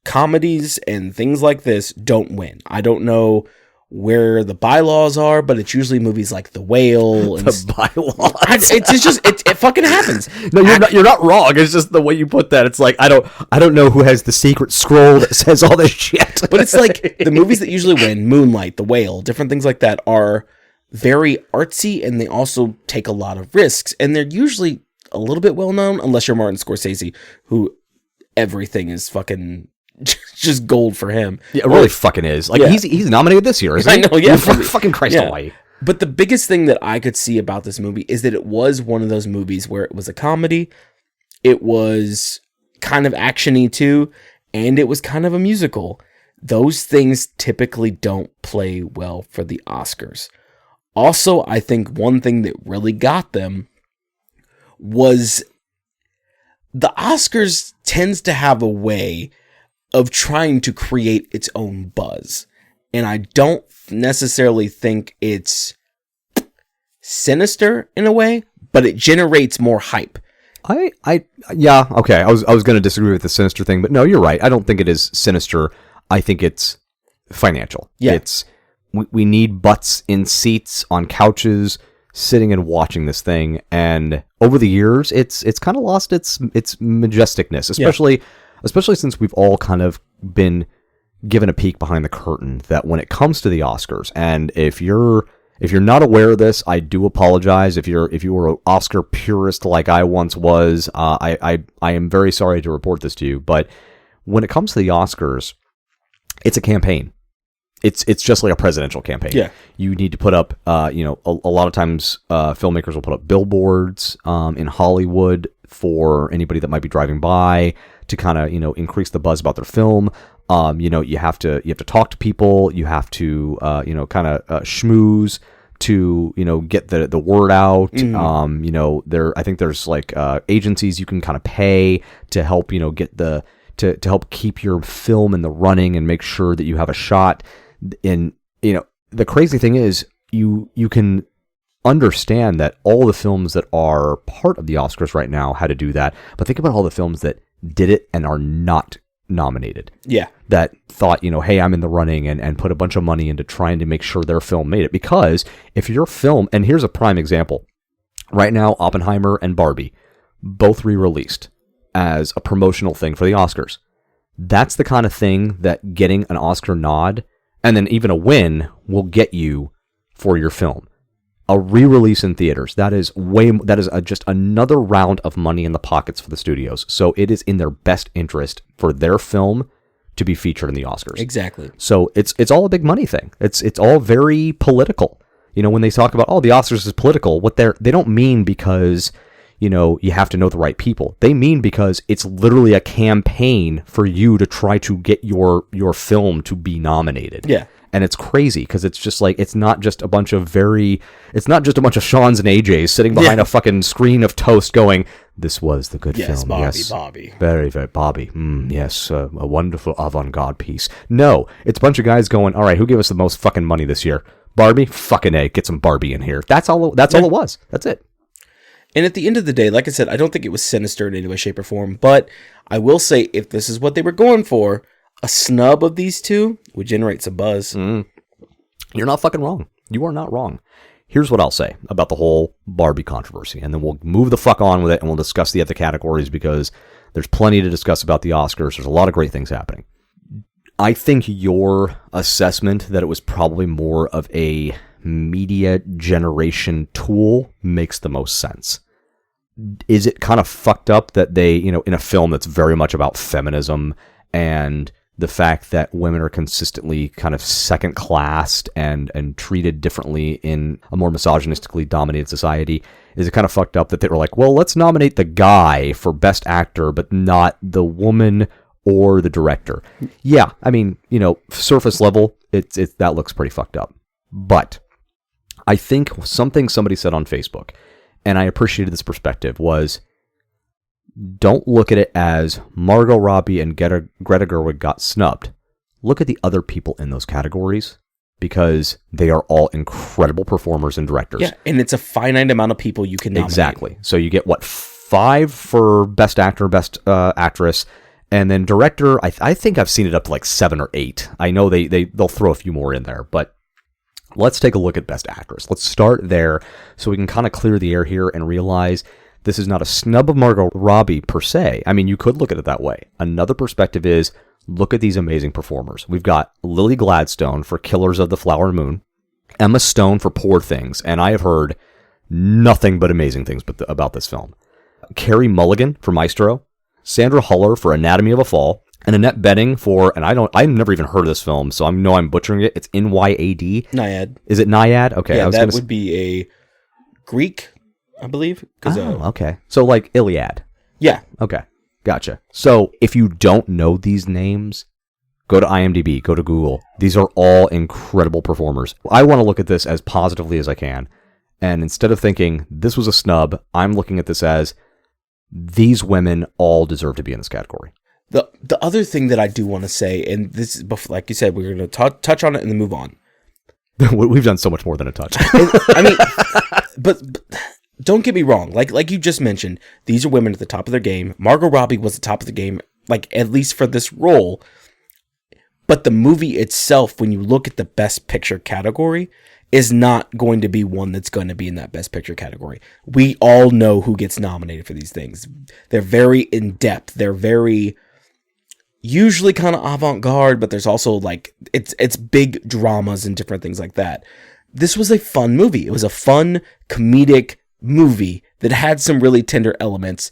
Comedies and things like this don't win. I don't know where the bylaws are, but it's usually movies like The Whale. And the bylaws. It fucking happens. No, you're not wrong. It's just the way you put that. It's like I don't know who has the secret scroll that says all this shit. But it's like the movies that usually win, Moonlight, The Whale, different things like that, are very artsy, and they also take a lot of risks, and they're usually a little bit well known, unless you're Martin Scorsese, who everything is fucking just gold for him. Yeah, it really fucking is. Like he's nominated this year, isn't he? I know, yeah. Fucking Christ almighty. But the biggest thing that I could see about this movie is that it was one of those movies where it was a comedy, it was kind of action-y too, and it was kind of a musical. Those things typically don't play well for the Oscars. Also, I think one thing that really got them was the Oscars tends to have a way of trying to create its own buzz. And I don't necessarily think it's sinister in a way, but it generates more hype. Yeah, okay. I was going to disagree with the sinister thing, but no, you're right. I don't think it is sinister. I think it's financial. Yeah. We need butts in seats on couches sitting and watching this thing, and over the years it's kind of lost its majesticness, especially since we've all kind of been given a peek behind the curtain that when it comes to the Oscars, and if you're not aware of this, I do apologize. If you were an Oscar purist like I once was, I am very sorry to report this to you, but when it comes to the Oscars, it's a campaign. It's just like a presidential campaign. Yeah. You need to put up, a lot of times filmmakers will put up billboards in Hollywood for anybody that might be driving by to kind of, increase the buzz about their film. You have to talk to people. You have to, kind of schmooze to, get the word out. I think there's like agencies you can kind of pay to help, get to help keep your film in the running and make sure that you have a shot. And, the crazy thing is you can understand that all the films that are part of the Oscars right now had to do that. But think about all the films that did it and are not nominated. Yeah. That thought, hey, I'm in the running and put a bunch of money into trying to make sure their film made it. Because if your film, and here's a prime example, right now, Oppenheimer and Barbie, both re-released as a promotional thing for the Oscars. That's the kind of thing that getting an Oscar nod and then even a win will get you for your film. A re-release in theaters, that is just another round of money in the pockets for the studios. So it is in their best interest for their film to be featured in the Oscars. Exactly. So it's all a big money thing. It's all very political. When they talk about, the Oscars is political, they don't mean because you have to know the right people. They mean because it's literally a campaign for you to try to get your film to be nominated. Yeah. And it's crazy because it's just like, it's not just a bunch of Sean's and AJs sitting behind a fucking screen of toast going, this was the good film. Bobby. Very, very Bobby. Yes, a wonderful avant-garde piece. No, it's a bunch of guys going, all right, who gave us the most fucking money this year? Barbie? Fucking A. Get some Barbie in here. That's all it was. That's it. And at the end of the day, like I said, I don't think it was sinister in any way, shape, or form. But I will say, if this is what they were going for, a snub of these two would generate some buzz. You're not fucking wrong. You are not wrong. Here's what I'll say about the whole Barbie controversy, and then we'll move the fuck on with it, and we'll discuss the other categories because there's plenty to discuss about the Oscars. There's a lot of great things happening. I think your assessment that it was probably more of a media generation tool makes the most sense. Is it kind of fucked up that they, in a film that's very much about feminism and the fact that women are consistently kind of second-classed and treated differently in a more misogynistically dominated society, is it kind of fucked up that they were like, well, let's nominate the guy for Best Actor, but not the woman or the director? Yeah, I mean, surface level, that looks pretty fucked up. But I think something somebody said on Facebook, and I appreciated this perspective, was don't look at it as Margot Robbie and Greta Gerwig got snubbed. Look at the other people in those categories because they are all incredible performers and directors. Yeah, and it's a finite amount of people you can nominate. Exactly. So you get, 5 for Best Actor, Best Actress, and then Director, I think I've seen it up to 7 or 8. I know they'll throw a few more in there, but let's take a look at Best Actress. Let's start there so we can kind of clear the air here and realize this is not a snub of Margot Robbie per se. I mean, you could look at it that way. Another perspective is, look at these amazing performers. We've got Lily Gladstone for Killers of the Flower Moon, Emma Stone for Poor Things, and I have heard nothing but amazing things about this film. Carey Mulligan for Maestro, Sandra Huller for Anatomy of a Fall, and Annette Bening for, and I've never even heard of this film, so I know I'm butchering it. It's Nyad. Nyad. Is it Nyad? Okay. Yeah, that would be a Greek, I believe. Okay. So Iliad. Yeah. Okay. Gotcha. So if you don't know these names, go to IMDb, go to Google. These are all incredible performers. I want to look at this as positively as I can. And instead of thinking this was a snub, I'm looking at this as these women all deserve to be in this category. The other thing that I do want to say, and this is, like you said, we're going to touch on it and then move on. We've done so much more than a touch. I mean, but don't get me wrong. Like you just mentioned, these are women at the top of their game. Margot Robbie was at the top of the game, at least for this role. But the movie itself, when you look at the Best Picture category, is not going to be one that's going to be in that Best Picture category. We all know who gets nominated for these things. They're very in-depth. They're very usually kind of avant-garde, but there's also it's big dramas and different things like that. This was a fun movie. It was a fun, comedic movie that had some really tender elements.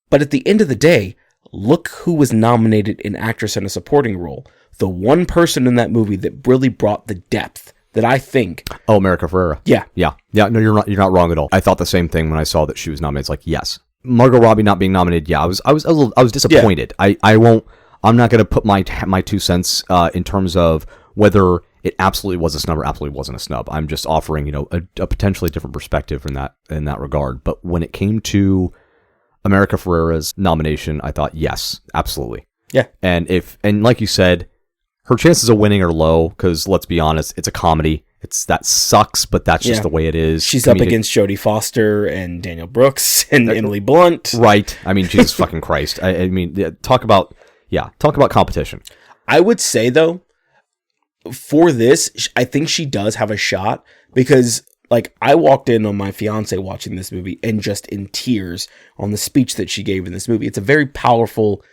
But at the end of the day, look who was nominated in actress in a supporting role. The one person in that movie that really brought the depth that I think. Oh, America Ferrera. Yeah. No, you're not wrong at all. I thought the same thing when I saw that she was nominated. It's yes, Margot Robbie not being nominated. Yeah, I was disappointed. Yeah. I'm not going to put my 2 cents in terms of whether it absolutely was a snub or absolutely wasn't a snub. I'm just offering, a potentially different perspective in that regard. But when it came to America Ferrera's nomination, I thought, yes, absolutely. Yeah. And like you said, her chances of winning are low because, let's be honest, it's a comedy. That sucks, but that's just the way it is. She's up against Jodie Foster and Daniel Brooks and Emily Blunt. Right. I mean, Jesus fucking Christ. I mean, talk about competition. I would say, though, for this, I think she does have a shot because, like, I walked in on my fiance watching this movie and just in tears on the speech that she gave in this movie. It's a very powerful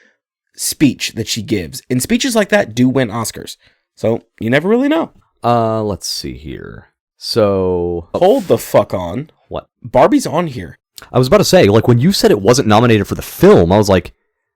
speech that she gives. And speeches like that do win Oscars. So you never really know. Let's see here. So hold the fuck on. What? Barbie's on here. I was about to say, like, when you said it wasn't nominated for the film, I was like,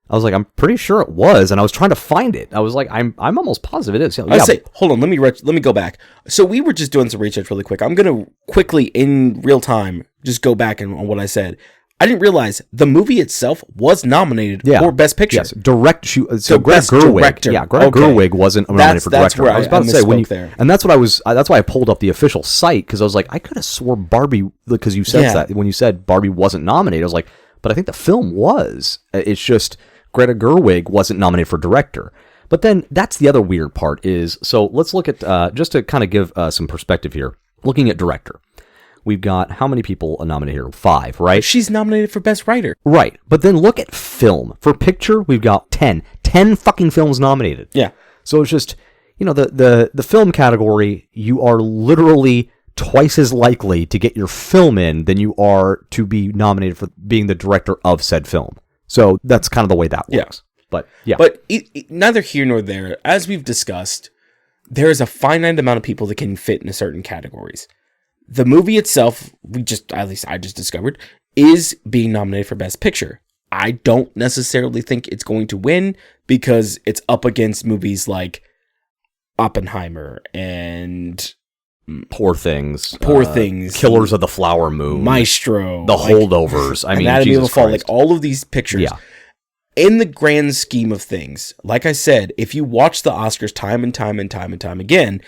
I'm pretty sure it was, and I was trying to find it. I was like, I'm almost positive it is. Yeah, say, hold on, let me go back. So we were just doing some research really quick. I'm gonna quickly in real time just go back on what I said. I didn't realize the movie itself was nominated for Best Picture. Yes, Greta Gerwig. Director. Yeah, Greta Gerwig wasn't nominated for director. Where I was about to say and that's why I pulled up the official site because I was like, I could have swore Barbie because you said that when you said Barbie wasn't nominated. I was like, but I think the film was. It's just Greta Gerwig wasn't nominated for director. But then that's the other weird part is, so let's look at just to kind of give some perspective here. Looking at director. We've got how many people nominated here? 5, right? She's nominated for Best Writer. Right. But then look at film. For picture, we've got 10. 10 fucking films nominated. Yeah. So it's just, the film category, you are literally twice as likely to get your film in than you are to be nominated for being the director of said film. So that's kind of the way that works. Yeah. But neither here nor there. As we've discussed, there is a finite amount of people that can fit into certain categories. The movie itself, I just discovered, is being nominated for Best Picture. I don't necessarily think it's going to win because it's up against movies like Oppenheimer and Poor Things, Killers of the Flower Moon, Maestro, The Holdovers. I mean, Anatomy of a Fall, like all of these pictures. Yeah. In the grand scheme of things, like I said, if you watch the Oscars time and time again,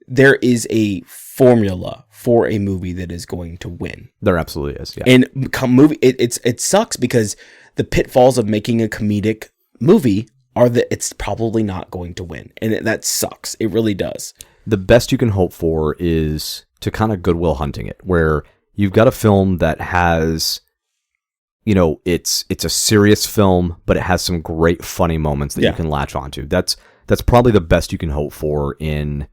there is a formula for a movie that is going to win. There absolutely is. Yeah. And it sucks because the pitfalls of making a comedic movie are that it's probably not going to win, and that sucks. It really does. The best you can hope for is to kind of Goodwill Hunting it, where you've got a film that has, it's a serious film, but it has some great funny moments that you can latch onto. That's probably the best you can hope for in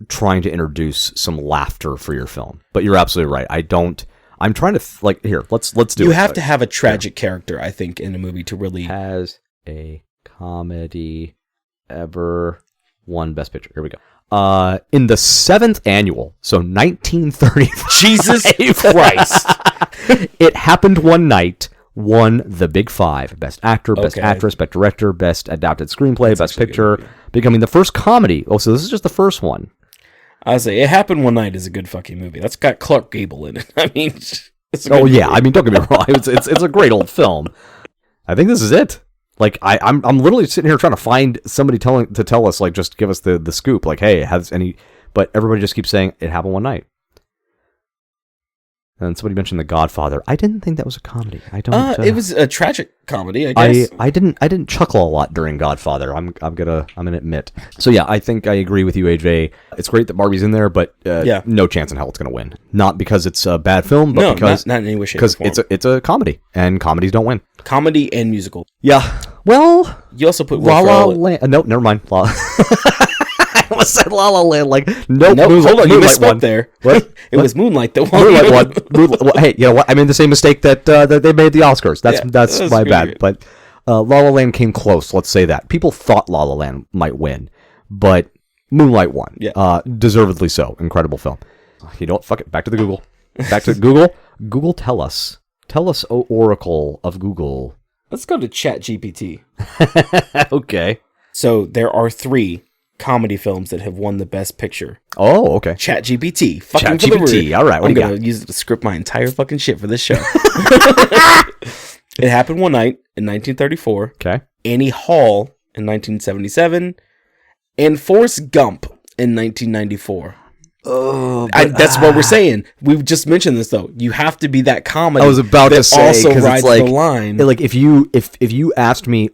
trying to introduce some laughter for your film. But you're absolutely right. I'm trying to here, let's do it. You have to have a tragic character, I think, in a movie to really. Has a comedy ever won Best Picture? Here we go. In the 7th annual, so 1935. Jesus Christ. It Happened One Night won the Big Five: Best Actor, Best Actress, Best Director, Best Adapted Screenplay, Best Picture, becoming the first comedy. Oh, so this is just the first one. I say It Happened One Night is a good fucking movie. That's got Clark Gable in it. I mean, it's a movie. I mean, don't get me wrong. It's a great old film. I think this is it. Like I'm literally sitting here trying to find somebody to tell us, like, just give us the scoop. Like, hey, has any? But everybody just keeps saying It Happened One Night. And somebody mentioned The Godfather. I didn't think that was a comedy. I don't. It was a tragic comedy, I guess. I didn't chuckle a lot during Godfather. I'm gonna admit. So yeah, I think I agree with you, AJ. It's great that Barbie's in there, but no chance in hell it's gonna win. Not because it's a bad film, but because not in any way, shape, or form. it's a comedy, and comedies don't win. Comedy and musical. Yeah. Well, you also put La La Land. Nope, never mind. I almost said La La Land. Like, nope. Hold on, you misspoke there. What? It was Moonlight that won. Moonlight won. Hey, you know what? I made the same mistake that they made the Oscars. That's my bad. But La La Land came close. Let's say that people thought La La Land might win, but Moonlight won. Yeah, deservedly so. Incredible film. You know what? Fuck it. Back to the Google. Back to Google. Google, tell us, O Oracle of Google. Let's go to ChatGPT. Okay. So there are 3 comedy films that have won the Best Picture. Oh, okay. ChatGPT. ChatGPT. All right. I'm going to use it to script my entire fucking shit for this show. It Happened One Night in 1934. Okay. Annie Hall in 1977. And Forrest Gump in 1994. Oh, That's what we're saying. We've just mentioned this though. You have to be that comedy. I was about to say, also rides it's like, the line. Like if you asked me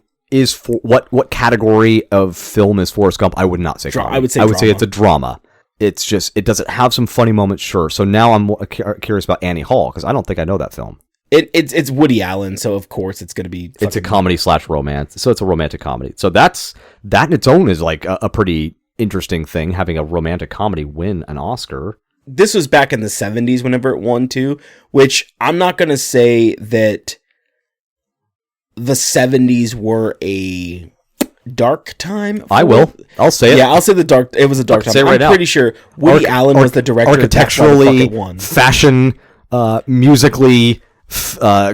what category of film is Forrest Gump, I would not say comedy. I would say it's a drama. It's just, it doesn't have some funny moments, sure. So now I'm curious about Annie Hall because I don't think I know that film. It's Woody Allen, so of course it's going to be. It's a comedy / romance, so it's a romantic comedy. So that in its own is like a pretty interesting thing, having a romantic comedy win an Oscar. This was back in the 70s whenever it won too, which I'm not going to say that the 70s were a dark time. I will. I'll say it. Yeah, I'll say it was a dark time. I'm pretty sure Woody Allen was the director. Architecturally, fashion, musically,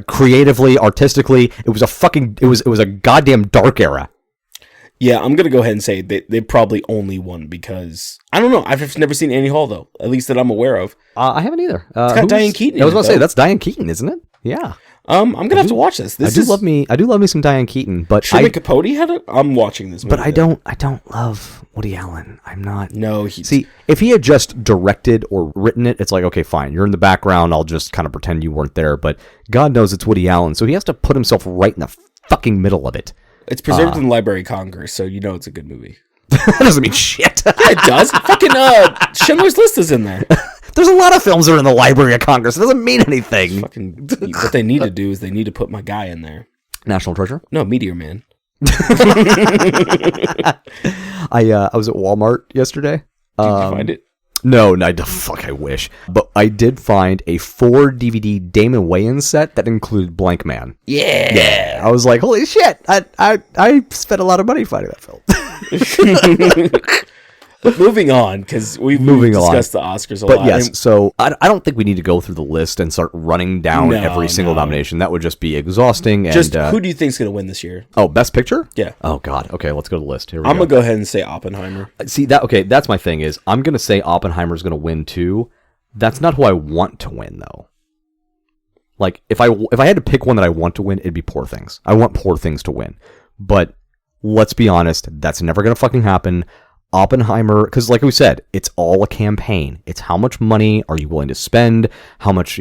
creatively, artistically, it was a goddamn dark era. Yeah, I'm gonna go ahead and say they probably only won because I don't know. I've never seen Annie Hall though, at least that I'm aware of. I haven't either. It's got Diane Keaton. I was about to say that's Diane Keaton, isn't it? Yeah. I'm gonna have to watch this. I do love me some Diane Keaton, but Truman Capote had it. I'm watching this movie. But I don't love Woody Allen. I'm not. No, see, if he had just directed or written it, it's like, okay, fine, you're in the background. I'll just kind of pretend you weren't there. But God knows it's Woody Allen, so he has to put himself right in the fucking middle of it. It's preserved in the Library of Congress, so you know it's a good movie. That doesn't mean shit. Yeah, it does. Fucking Schindler's List is in there. There's a lot of films that are in the Library of Congress. It doesn't mean anything. Fucking, what they need to do is they need to put my guy in there. National Treasure? No, Meteor Man. I was at Walmart yesterday. Did you find it? No, fuck, I wish. But I did find a 4 DVD Damon Wayans set that included Blank Man. Yeah. I was like, holy shit, I spent a lot of money finding that film. But moving on, because we've discussed the Oscars a lot. But yes, so I don't think we need to go through the list and start running down every single nomination. That would just be exhausting. Just who do you think's going to win this year? Oh, Best Picture? Yeah. Oh, God. Okay, let's go to the list. Here we I'm going to go ahead and say Oppenheimer. See, that's my thing is I'm going to say Oppenheimer's going to win too. That's not who I want to win, though. Like, if I had to pick one that I want to win, it'd be Poor Things. I want Poor Things to win. But let's be honest, that's never going to fucking happen. Oppenheimer, because like we said, it's all a campaign. It's how much money are you willing to spend? How much,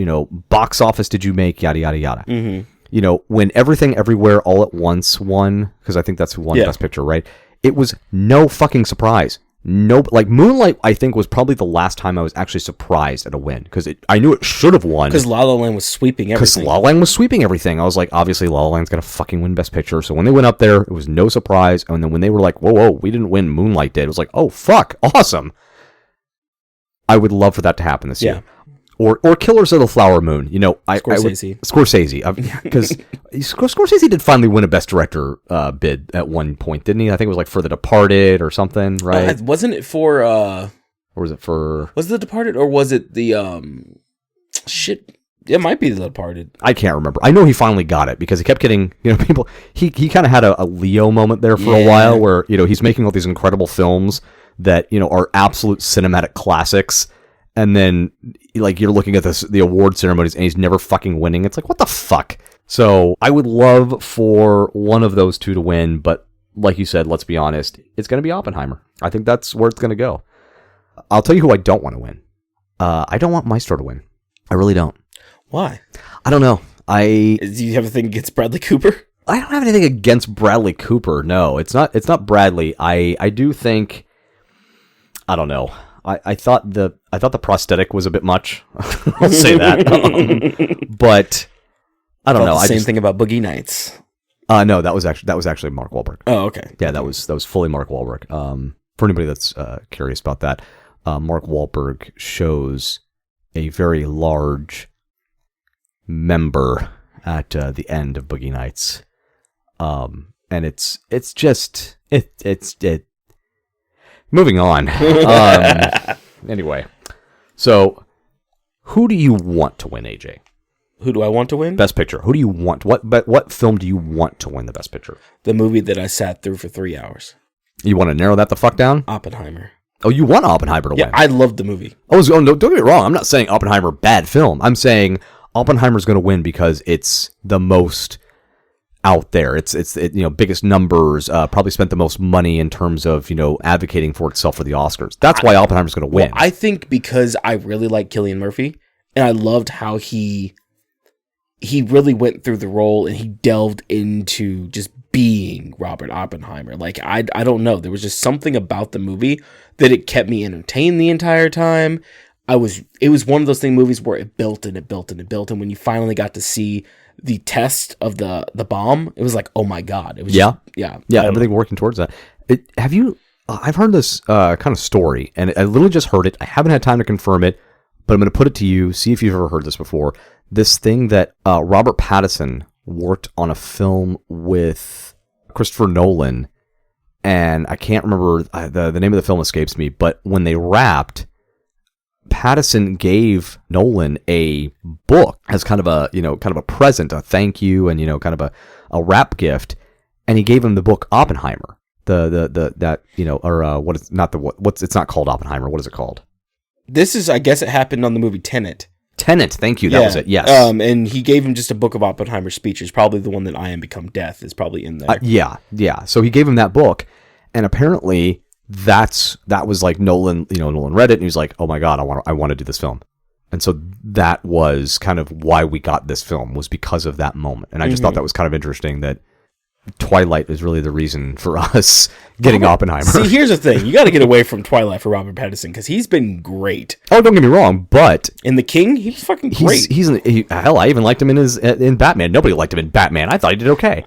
box office did you make? Yada, yada, yada. Mm-hmm. When Everything Everywhere All at Once won, because I think that's who won Best Picture, right? It was no fucking surprise. No, like Moonlight, I think was probably the last time I was actually surprised at a win because I knew it should have won. Because La La Land was sweeping everything. I was like, obviously La La Land's gonna fucking win Best Picture. So when they went up there, it was no surprise. And then when they were like, whoa, we didn't win, Moonlight did. It was like, oh fuck, awesome. I would love for that to happen this year. Or Killers of the Flower Moon. Scorsese. Because Scorsese did finally win a Best Director bid at one point, didn't he? I think it was like for The Departed or something, right? Wasn't it for... Or was it for... Was it The Departed or was it the... Shit. It might be The Departed. I can't remember. I know he finally got it because he kept getting, people... He kind of had a Leo moment there for a while where, he's making all these incredible films that, are absolute cinematic classics. And then, like, you're looking at the award ceremonies and he's never fucking winning. It's like, what the fuck? So I would love for one of those two to win. But like you said, let's be honest, it's going to be Oppenheimer. I think that's where it's going to go. I'll tell you who I don't want to win. I don't want Maestro to win. I really don't. Why? I don't know. Do you have a thing against Bradley Cooper? I don't have anything against Bradley Cooper. No, it's not Bradley. I do think, I don't know. I thought the prosthetic was a bit much. I'll say that. But I don't know. Same thing about Boogie Nights. No, that was actually Mark Wahlberg. Oh, okay. Yeah, that was fully Mark Wahlberg. For anybody that's curious about that, Mark Wahlberg shows a very large member at the end of Boogie Nights, and it's just. Moving on. Anyway, so who do you want to win, AJ? Who do I want to win? Best Picture. Who do you want? What film do you want to win the Best Picture? The movie that I sat through for 3 hours. You want to narrow that the fuck down? Oppenheimer. Oh, you want Oppenheimer to win? Yeah, I loved the movie. No, don't get me wrong. I'm not saying Oppenheimer bad film. I'm saying Oppenheimer's going to win because it's the most out there. It's biggest numbers, probably spent the most money in terms of, advocating for itself for the Oscars. That's why Oppenheimer's going to win. Well, I think because I really like Cillian Murphy, and I loved how he really went through the role and he delved into just being Robert Oppenheimer. Like, I don't know. There was just something about the movie that it kept me entertained the entire time. It was one of those movies where it built and it built and it built. And when you finally got to see the test of the bomb, it was like, oh my God. It was everything working towards that. I've heard this kind of story, and I literally just heard it. I haven't had time to confirm it, but I'm going to put it to you, see if you've ever heard this before. This thing that Robert Pattinson worked on a film with Christopher Nolan, and I can't remember, the name of the film escapes me, but when they wrapped, Pattinson gave Nolan a book as kind of a present, a thank you, and kind of a wrap gift, and he gave him the book Oppenheimer. It's not called Oppenheimer. What is it called? This is, I guess it happened on the movie Tenet. Tenet, thank you. That was it. Yes. And he gave him just a book of Oppenheimer's speeches. Probably the one that I Am Become Death is probably in there. Yeah. So he gave him that book, and apparently that was like Nolan. Nolan read it and he was like, "Oh my God, I want to do this film." And so that was kind of why we got this film, was because of that moment. And I just thought that was kind of interesting that Twilight is really the reason for us getting Oppenheimer. See, here's the thing. You got to get away from Twilight for Robert Pattinson, because he's been great. Oh, don't get me wrong, but in The King, he was fucking great. Hell, I even liked him in Batman. Nobody liked him in Batman. I thought he did okay.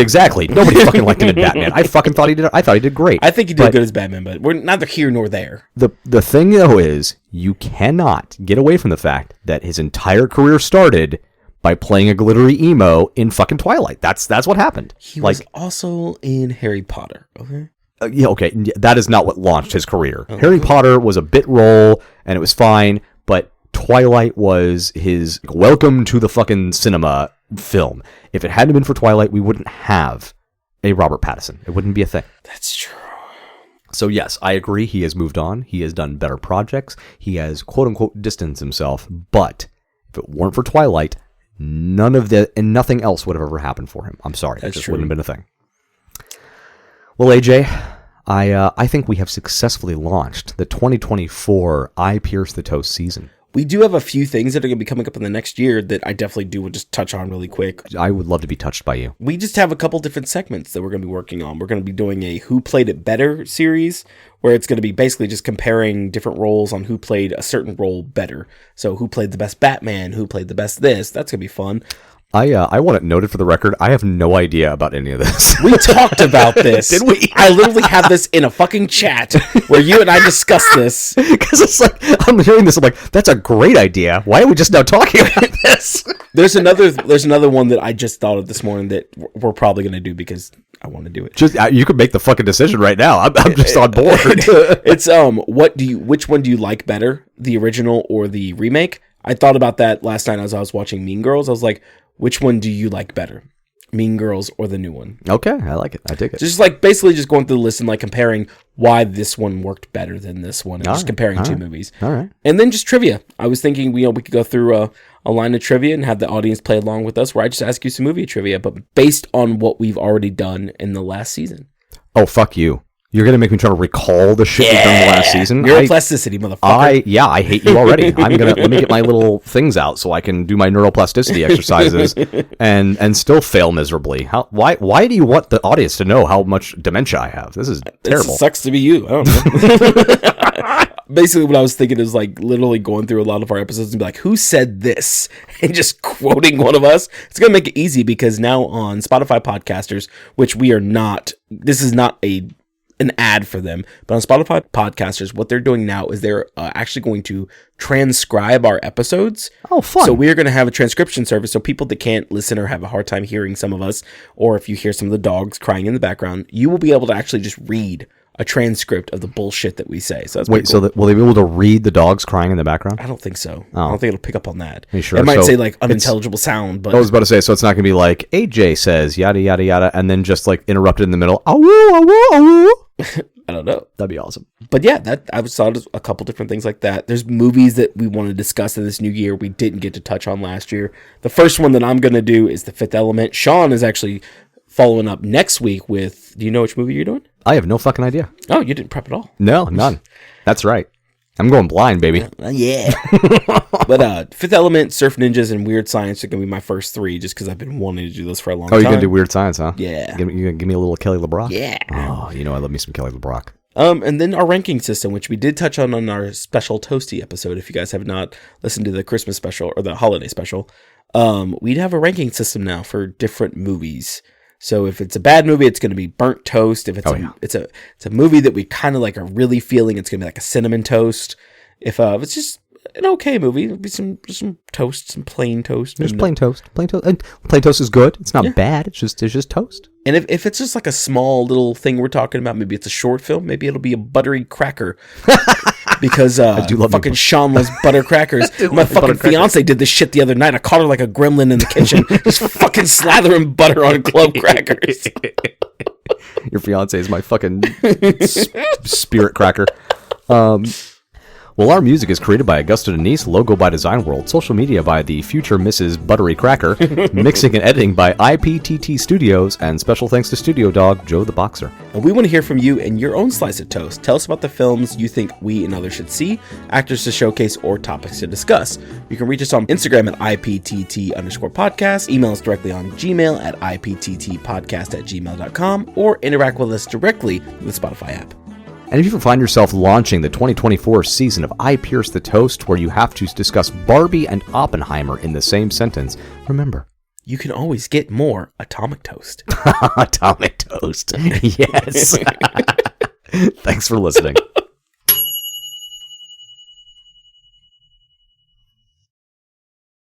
Exactly. Nobody fucking liked him in Batman. I thought he did great. I think he did good as Batman, but we're neither here nor there. The thing, though, is you cannot get away from the fact that his entire career started by playing a glittery emo in fucking Twilight. That's what happened. He was also in Harry Potter, okay? Okay. That is not what launched his career. Oh. Harry Potter was a bit role, and it was fine, but Twilight was his welcome to the fucking cinema film. If it hadn't been for Twilight, we wouldn't have a Robert Pattinson. It wouldn't be a thing. That's true. So yes, I agree. He has moved on. He has done better projects. He has, quote-unquote, distanced himself. But if it weren't for Twilight, none of that and nothing else would have ever happened for him. I'm sorry. It just wouldn't have been a thing. Well, AJ, I think we have successfully launched the 2024 I Pierce the Toast season. We do have a few things that are going to be coming up in the next year that I definitely do want to just touch on really quick. I would love to be touched by you. We just have a couple different segments that we're going to be working on. We're going to be doing a Who Played It Better series, where it's going to be basically just comparing different roles on who played a certain role better. So who played the best Batman, who played the best this. That's going to be fun. I want it noted for the record, I have no idea about any of this. We talked about this. Did we? I literally have this in a fucking chat where you and I discussed this. Because it's like, I'm hearing this, I'm like, that's a great idea. Why are we just now talking about this? There's another one that I just thought of this morning that we're probably going to do because I want to do it. Just you could make the fucking decision right now. I'm just on board. It's which one do you like better, the original or the remake? I thought about that last night as I was watching Mean Girls. I was like, which one do you like better, Mean Girls or the new one? Okay, I like it. I dig it. Just like basically just going through the list and like comparing why this one worked better than this one, and just comparing two movies. All right. And then just trivia. I was thinking we could go through a line of trivia and have the audience play along with us, where I just ask you some movie trivia, but based on what we've already done in the last season. Oh, fuck you. You're going to make me try to recall the shit we've done the last season? Neuroplasticity, motherfucker. I hate you already. Let me get my little things out so I can do my neuroplasticity exercises and still fail miserably. Why do you want the audience to know how much dementia I have? This is terrible. It sucks to be you. I don't know. Basically, what I was thinking is like literally going through a lot of our episodes and be like, who said this? And just quoting one of us. It's going to make it easy because now on Spotify podcasters, which we are not, this is not an ad for them, but on Spotify podcasters, what they're doing now is they're actually going to transcribe our episodes. Oh, fun. So we're going to have a transcription service, so people that can't listen or have a hard time hearing some of us, or if you hear some of the dogs crying in the background, you will be able to actually just read a transcript of the bullshit that we say. So that's cool. So will they be able to read the dogs crying in the background? I don't think so. I don't think it'll pick up on that. Are you sure? It might say like unintelligible sound, but I was about to say, so it's not going to be like AJ says yada yada yada, and then just like interrupted in the middle. Awoo, awoo, awoo. I don't know. That'd be awesome. But yeah, I saw a couple different things like that. There's movies that we want to discuss in this new year we didn't get to touch on last year. The first one that I'm going to do is The Fifth Element. Sean is actually following up next week with, do you know which movie you're doing? I have no fucking idea. Oh, you didn't prep at all? No, none. That's right. I'm going blind, baby. Yeah. But Fifth Element, Surf Ninjas, and Weird Science are going to be my first three just because I've been wanting to do those for a long time. Oh, you're going to do Weird Science, huh? Yeah. You're going to give me a little Kelly LeBrock? Yeah. Oh, you know I love me some Kelly LeBrock. And then our ranking system, which we did touch on our special Toasty episode. If you guys have not listened to the Christmas special or the holiday special, we'd have a ranking system now for different movies. So if it's a bad movie, it's going to be burnt toast. If it's it's a movie that we kind of like are really feeling, it's going to be like a cinnamon toast. If it's just an okay movie, it'll be some toast, some plain toast. Just plain toast. Plain toast. And plain toast is good. It's not bad. It's just toast. And if it's just like a small little thing we're talking about, maybe it's a short film, maybe it'll be a buttery cracker. Because I do love fucking Sean loves butter crackers. My fucking fiance did this shit the other night. I caught her like a gremlin in the kitchen, just fucking slathering butter on club crackers. Your fiance is my fucking spirit cracker. Well, our music is created by Augusta Denise, logo by Design World, social media by the future Mrs. Buttery Cracker, mixing and editing by IPTT Studios, and special thanks to Studio Dog, Joe the Boxer. And we want to hear from you and your own slice of toast. Tell us about the films you think we and others should see, actors to showcase, or topics to discuss. You can reach us on Instagram at IPTT_podcast, email us directly on Gmail at IPTTpodcast@gmail.com, or interact with us directly with the Spotify app. And if you find yourself launching the 2024 season of I Pierce the Toast, where you have to discuss Barbie and Oppenheimer in the same sentence, remember, you can always get more Atomic Toast. Atomic Toast. Yes. Thanks for listening.